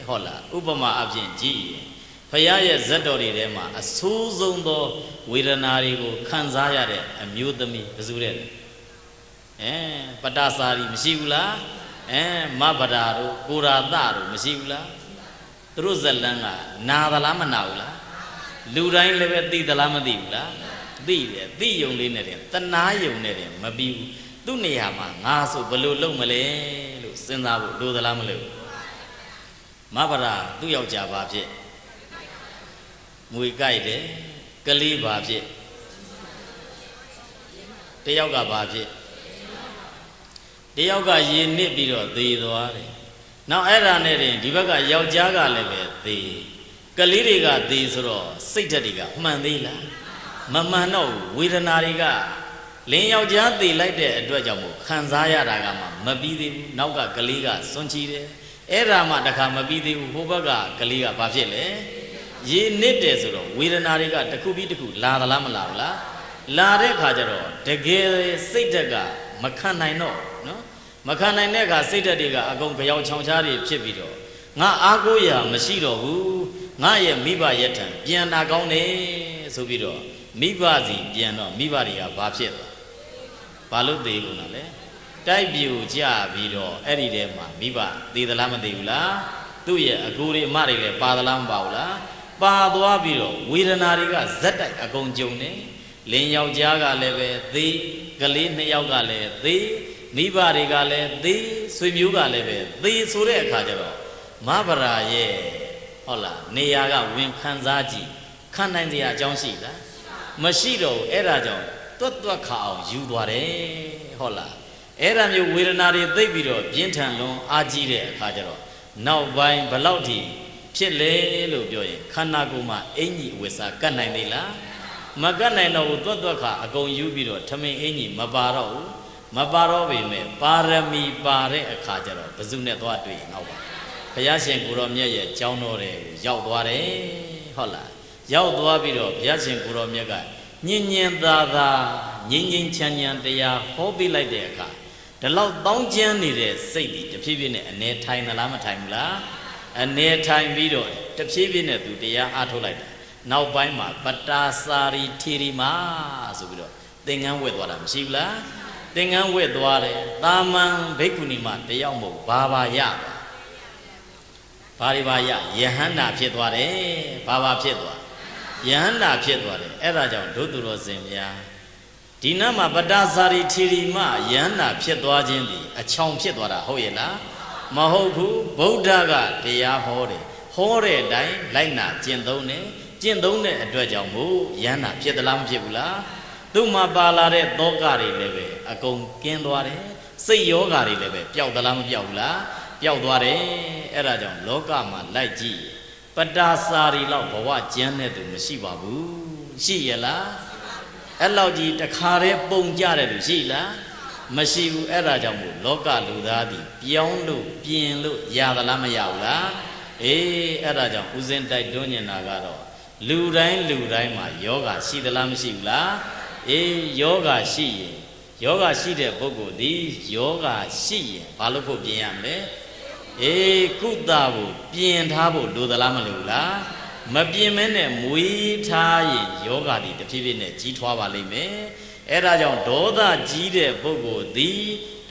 ဟုတ်လားဥပမာအဖြစ်ကြည့်ရင်ဖျားရဲ့ဇတ်တော်တွေထဲမှာအဆိုးဆုံးသောဝေဒနာတွေကိုခံစားရတဲ့အမျိုးသမီးဘယ်သူလဲပတ္တစာရီမရှိဘူးလားမဗဒါတို့ကိုရာသတို့မရှိဘူးလားသူတို့ဇလန်းကနာသလားမနာဘူးလားလူတိုင်းလည်းပဲသိသလားမသိဘူးလားသိတယ်သိယုံလေးနဲ့တယ်တနာယုံနဲ့တယ်မပြီးဘူးသူ့နေရာမှာငါဆိုဘယ်လိုလုပ်မလဲလို့စဉ်းစားဖို့လိုသလားမလိုဘူးမဗဒါသူ့ယောက်ျားဘာဖြစ်ငွေကြိုက်တယ်ကလေးဘာဖြစ်တယောက်ကဘာဖြစ်တယောက်ကရေနစ်ပြီးတော့သေသွားတယ်နောက်အဲ့ဒါနဲ့တင်ဒီဘက်ကယောက်ျားကလည်းပဲသေကလေးတွေကသေဆိုတော့စိတ်ဓာတ်တွေကမှန်သေးလားမမှန်တော့ဝေဒနာတွေကလင်းယောက်ျားသေလိုက်တဲ့အတွက်ကြောင့်မို့ခံစားရတာကမှမပြီးသေးဘူးနောက်ကကလေးကစွန့်ချီတယ်အဲ့ဒါမှတခါမပြီးသေးဘူးဟိုဘက်ကကလေးကဘာဖြစ်လဲရေနစ်တယ်ဆိုတော့ဝေဒနာတွေကတစ်ခုပြီးတစ်ခုလာသလားမလာဘူးလားလာတဲ့ခါကျတော့တကယ်စိတ်ဓာတ်ကမခံနိုင်တော့နော်မခံနိုင်တဲ့အခါစိတ်ဓာတ်တွေကအကုန်ကြောင်ချောင်ချားတွေဖြစ်ပြီးတော့ငါအားကိုးရာမရှိတော့ဘူးငါရဲ့မိဘရဲ့ထံပြန်လာကောင်းတယ်ဆိုပြီးတော့မိဘစီပြန်တော့မိဘတွေကဘာဖြစ်သွားဘာလို့သေးကုန်တာလဲတိုက်ပြူကြပြီးတော့အဲ့ဒီထဲမှာမိဘသေးသလားမသေးဘူးလားသူ့ရဲ့အကူတွေအမတွေလည်းပါသလားမပါဘူးလားပါသွားပြီးတော့ဝေဒနာတွေကဇက်တိုက်အကုန်ကြုံနေလင်းယောက်ျားကလည်းပဲသေကလေးနှစ်ယောက်ကလည်းသေမိဘတွေကလည်းသေဆွေမျိုးကလည်းပဲသေဆိုတဲ့အခါကျတော့မဗရာရဲ့ဟုတ်လားနေရာကဝင်ခံစားကြည့်ခံနိုင်စရာအကြောင်းရှိလားမရှိတော့ဘူးအဲ့ဒါကြောင့်တွတ်ခါအောင်ယူသွားတယ်ဟုတ်လားအဲ့ဒါမျိုးဝေဒနာတွေသိပ်ပြီးတော့ပြင်းထန်လွန်အားကြီးတဲ့အခါကျတော့နောက်ပိုင်းဘလောက်ထိဖြစ်လေလို့ပြောရင်ခန္ဓာကိုယ်မှာအင်ကြီးအဝိစာကတ်နိုင်သေးလားမကတ်နိုင်တော့ဘူးတွတ်ခါအကုန်ယူပြီးတော့ထမင်းအင်ကြီးမပါတော့ဘူးမပါတော့ပေမဲ့ပါရမီပါတဲ့အခါကျတော့ဘယ်သူနဲ့သွားတွေ့နောက်ပါဘုရားရှင်ကိုရောမြတ်ရဲ့ကျောင်းတော်တွေရောက်သွားတယ်ဟုတ်လားရောက်သွားပြီးတော့ဘုရားရှင်ကိုရောမြတ်ကညင်ညင်သာသာငြိမ်ငြိမ်ချမ်းချမ်းတရားဟောပြလိုက်တဲ့အခါဒီလောက်တောင်းကျမ်းနေတဲ့စိတ်ဒီတဖြည်းဖြည်းနဲ့အနေထိုင်သလားမထိုင်ဘူးလားအနေထိုင်ပြီးတော့တဖြည်းဖြည်းနဲ့သူတရားအားထုတ်လိုက်တာနောက်ပိုင်းမှာပတ္တာစာရီထီရီမာဆိုပြီးတော့သင်္ကန်းဝတ်သွားတာမရှိဘူးလားသင်္ကန်းဝတ်သွားတယ်တာမန်ဘိက္ခုနီမတယောက်မဟုတ်ဘာရဘာတွေပါရယဟန္တာဖြစ်သွားတယ်ဘာဖြစ်သွားယဟန္တာဖြစ်သွားတယ်အဲ့ဒါကြောင့်ဒုသူတော်စင်များဒီနာမှာပတ္တာစာရီထီရီမယဟန္တာဖြစ်သွားခြင်းဒီအချောင်ဖြစ်သွားတာဟုတ်ရဲ့လားမဟုတ်ဘူးဗုဒ္ဓကတရားဟောတယ်ဟောတဲ့အတိုင်းလိုက်နာကျင့်သုံးတယ်ကျင့်သုံးတဲ့အတွက်ကြောင့်မို့ယဟန္တာဖြစ်သလားမဖြစ်ဘူးလားသူ့မှာပါလာတဲ့သောကတွေလည်းပဲအကုန်ကင်းသွားတယ်စိတ်ယောဂါတွေလည်းပဲပျောက်သလားမပျောက်ဘူးလားပျောက်သွားတယ်အဲ့ဒါကြောင့်လောကမှာလိုက်ကြည့်ပတ္တာစာရီလောက်ဘဝကျမ်းတဲ့သူမရှိပါဘူးရှိရလားအဲ့လောက်ကြီးတခါတည်းပုံကြတဲ့လူရှိလားမရှိဘူးအဲ့ဒါကြောင့်မို့လောကလူသားသည်ပြောင်းလို့ပြင်လို့ရသလားမရဘူးလားအေးအဲ့ဒါကြောင့်ဦးဇင်းတိုက်တွန်းနေတာကတော့လူတိုင်းမှာယောဂရှိသလားမရှိဘူးလားအေးယောဂရှိရင်ယောဂရှိတဲ့ပုဂ္ဂိုလ်ဒီယောဂရှိရင်ဘာလို့ဖို့ပြင်ရမလဲအေးကုသဖို့ပြင်ထားဖို့လိုသလားမလိုဘူးလားမပြင်မဲနဲ့မွေးထားရင်ယောဂဒီတဖြည်းဖြည်းနဲ့ကြီးထွားပါလိမ့်မယ်အဲ့ဒါကြောင့်ဒေါသကြီးတဲ့ပုဂ္ဂိုလ်ဒီ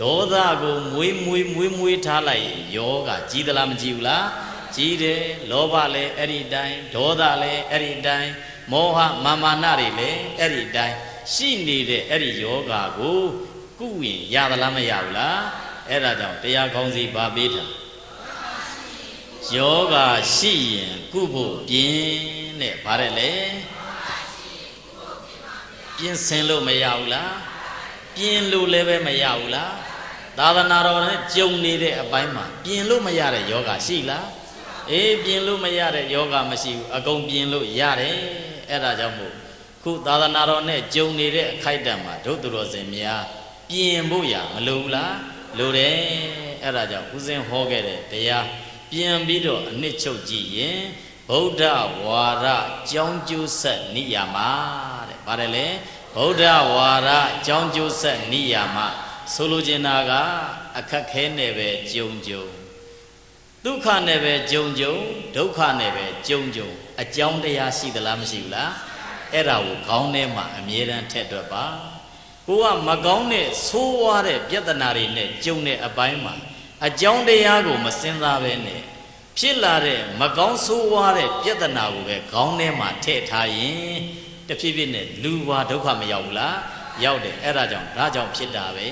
ဒေါသကိုမွေးထားလိုက်ရင်ယောဂကြီးသလားမကြီးဘူးလားကြီးတယ်လောဘလည်းအဲ့ဒီတိုင်းဒေါသလည်းအဲ့ဒီတိုင်းမောဟမာနတွေလည်းအဲ့ဒီတိုင်းရှိနေတဲ့အဲ့ဒီယောဂကိုကုရင်ရသလားမရဘူးလားအဲ့ဒါကြောင့်တရားကောင်းစီပါပေးတာယောဂရှိရင်ကုဖို့ပြင်တဲ့ဗါတယ်လေပြင်ဆင်လို့မရဘူးလားပြင်လို့လည်းပဲမရဘူးလားသာသနာတော်နဲ့ကြုံနေတဲ့အပိုင်းမှာပြင်လို့မရတဲ့ယောဂရှိလားအေးပြင်လို့မရတဲ့ယောဂမရှိဘူးအကုန်ပြင်လို့ရတယ်အဲ့ဒါကြောင့်မို့ခုသာသနာတော်နဲ့ကြုံနေတဲ့အခိုက်အတန့်မှာဒုသူတော်စင်များပြင်ဖို့ရမလိုဘူးလား လိုတယ်အဲ့ဒါကြောင့်ဦးဇင်းဟောခဲ့တဲ့တရားပြန်ပြီးတော့အနှစ်ချုပ်ကြည့်ရင်ဗုဒ္ဓဝါဒကြောင်းကျိုးဆက်နိယာမတဲ့ဗါတယ်လေဗုဒ္ဓဝါဒကြောင်းကျိုးဆက်နိယာမဆိုလိုချင်တာကအခက်ခဲနဲ့ပဲကြုံကြုံဒုက္ခနဲ့ပဲကြုံကြုံဒုက္ခနဲ့ပဲကြုံကြုံအကြောင်းတရားရှိသလားမရှိဘူးလားအဲ့ဒါကိုခေါင်းထဲမှာအမြဲတမ်းထည့်တွက်ပါကိုကမကောင်းတဲ့ဆိုးဝါးတဲ့ပြဿနာတွေနဲ့ကြုံတဲ့အပိုင်းမှာအကြောင်းတရားကိုမစင်စားပဲနဲ့ဖြစ်လာတဲ့မကောင်းဆိုးဝါးတဲ့ပြဿနာကိုပဲခေါင်းထဲမှာထည့်ထားရင်တဖြည်းဖြည်းနဲ့လူဘဝဒုက္ခမရောက်ဘူးလားရောက်တယ်အဲ့ဒါကြောင့်ဖြစ်တာပဲ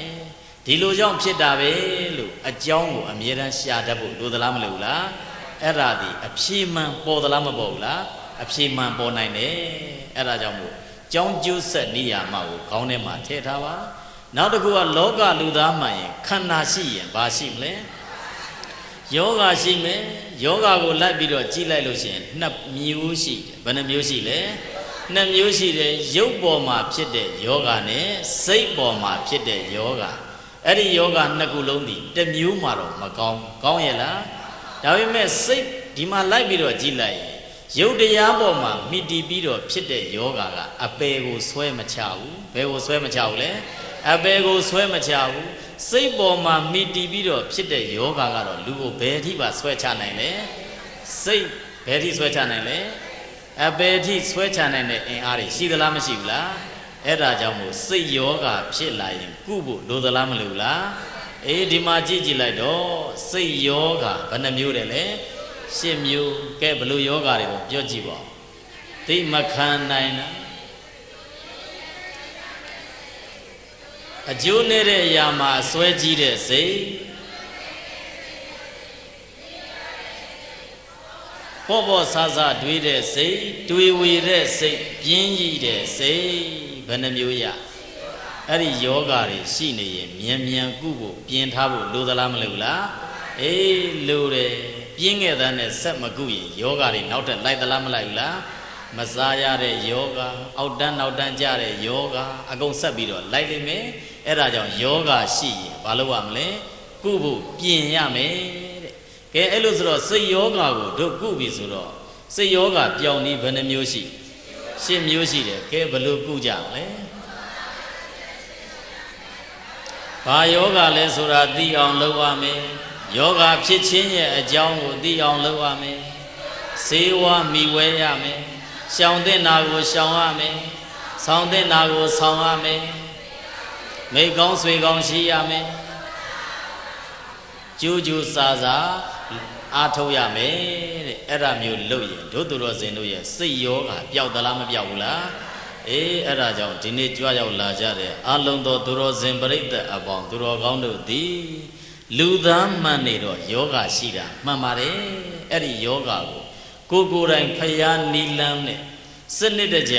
ဒီလိုကြောင့်ဖြစ်တာပဲလို့အကြောင်းကိုအမြဲတမ်းရှာတတ်ဖို့လိုသလားမလိုဘူးလားအဲ့ဒါဒီအဖြေမှန်ပေါ်သလားမပေါ်ဘူးလားအဖြေမှန်ပေါ်နိုင်တယ်အဲ့ဒါကြောင့်မို့ကြောင်းကျိုးဆက်နိယာမကိုခေါင်းထဲမှာထည့်ထားပါနောက်တစ်ခုကလောကလူသားမှန်ရင်ခန္ဓာရှိရင်ဘာရှိမလဲယောဂရှိမယ်ယောဂကိုလိုက်ပြီးတော့ကြည့်လိုက်လို့ရှိရင်နှစ်မျိုးရှိတယ်ဘယ်နှမျိုးရှိလဲနှစ်မျိုးရှိတယ်ရုပ်ပေါ်မှာဖြစ်တဲ့ယောဂနဲ့စိတ်ပေါ်မှာဖြစ်တဲ့ယောဂအဲ့ဒီယောဂနှစ်ခုလုံးဒီတစ်မျိုးမှတော့မကောင်းကောင်းရဲ့လားဒါပေမဲ့စိတ်ဒီမှာလိုက်ပြီးတော့ကြည့်လိုက်ရင်ရုပ်တရားပေါ်မှာမိတီးပြီးတော့ဖြစ်တဲ့ယောဂကအပေကိုဆွဲမချဘူးဘယ်ကိုဆွဲမချဘူးလဲအပေကိုဆွဲမချဘူးစိတ်ပေါ်မှာမိတီးပြီးတော့ဖြစ်တဲ့ယောဂကတော့လူကိုဘယ်အထိပါဆွဲချနိုင်လဲစိတ်ဘယ်အထိဆွဲချနိုင်လဲအပေအထိဆွဲချနိုင်တဲ့အင်အားတွေရှိသလားမရှိဘူးလားအဲ့ဒါကြောင့်မို့စိတ်ယောဂဖြစ်လာရင်ကုဖို့လိုသလားမလိုဘူးလားအေးဒီမှာကြည့်လိုက်တော့စိတ်ယောဂဘယ်နှမျိုးတယ်လဲ10မျိုးကဲဘလို့ယောဂတွေကိုပြောကြည့်ပါသိမခံနိုင်တာအကျိုးနဲ့တဲ့အရာမှာအစွဲကြီးတဲ့စိတ်ပေါ့ဆာတွေးတဲ့စိတ်တွေးဝေတဲ့စိတ်ပြင်းကြီးတဲ့စိတ်ဘယ်နှမျိုးရအဲ့ဒီယောဂတွေရှိနေရင်မြန်ကုဖို့ပြင်ထားဖို့လိုသလားမလိုလားအေးလိုတယ်ပြင်းခဲ့တဲ့နဲ့ဆက်မကုရင်ယောဂတွေနောက်ထပ်လိုက်သလားမလိုက်ဘူးလားမစားရတဲ့ယောဂအောက်တန်းနောက်တန်းကြတဲ့ယောဂအကုန်ဆက်ပြီးတော့လိုက်လိမ့်မယ်အဲ့ဒါကြောင့်ယောဂရှိရင်ဘာလုပ်ရမလဲကုဖို့ပြင်ရမယ်တဲ့ကဲအဲ့လိုဆိုတော့စိတ်ယောဂကိုတို့ကုပြီဆိုတော့စိတ်ယောဂပြောင်းပြီးဘယ်နှမျိုးရှိ10မျိုးရှိတယ်ကဲဘယ်လိုကုကြမလဲဘာယောဂလဲဆိုတာသိအောင်လုပ်ရမယ်ယောဂဖြစ်ခြင်းရဲ့အကြောင်းကိုသိအောင်လုပ်ရမယ်စေဝါမိဝဲရမယ်ရှောင်တဲ့နာကိုရှောင်ရမယ်ဆောင်တဲ့နာကိုဆောင်ရမယ်မိကောင်းဆွေကောင်းရှိရမယ်ကျူးကျူးစားစားအားထုတ်ရမယ်တဲ့အဲ့ဒါမျိုးလုပ်ရင်တို့သူတော်စင်တို့ရဲ့စိတ်ယောဂပျောက်သလားမပျောက်ဘူးလားအေးအဲ့ဒါကြောင့်ဒီနေ့ကြွားရောက်လာကြတဲ့အလုံးသောသူတော်စင်ပရိသတ်အပေါင်းသူတော်ကောင်းတို့သည်လူသားမှန်နေတော့ယောဂရှိတာမှန်ပါတယ်အဲ့ဒီယောဂကိုကိုယ်တိုင်ဖျားနီလန်းနဲ့စနစ်တကျ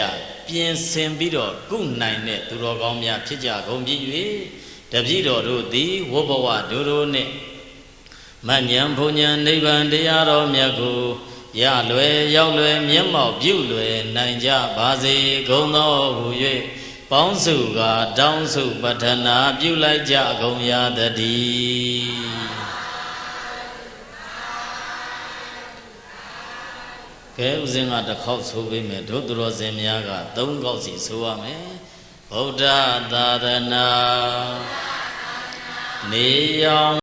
ပြင်ဆင်ပြီးတော့ကုနိုင်တဲ့သူတော်ကောင်းများဖြစ်ကြကုန်ပြီ၍တပည့်တော်တို့သည်ဝဘဝတို့နဲ့မဉ္ဇဉ်ဘုံဉ္ဇဉ်နိဗ္ဗာန်တရားတော်မြတ်ကိုရလွယ်ရောက်လွယ်မျက်မှောက်ပြုလွယ်နိုင်ကြပါစေကုန်သောဟူ၍ပေါင်းစုကတောင်းစုပတနာပြုလိုက်ကြကုန်ရသတည်းကဲဥစဉ်ကတစ်ခေါက်ဆိုပေးမယ်တို့သူတော်စင်များက3ခေါက်စီဆိုရမယ်ဗုဒ္ဓသာသနာနေရောင်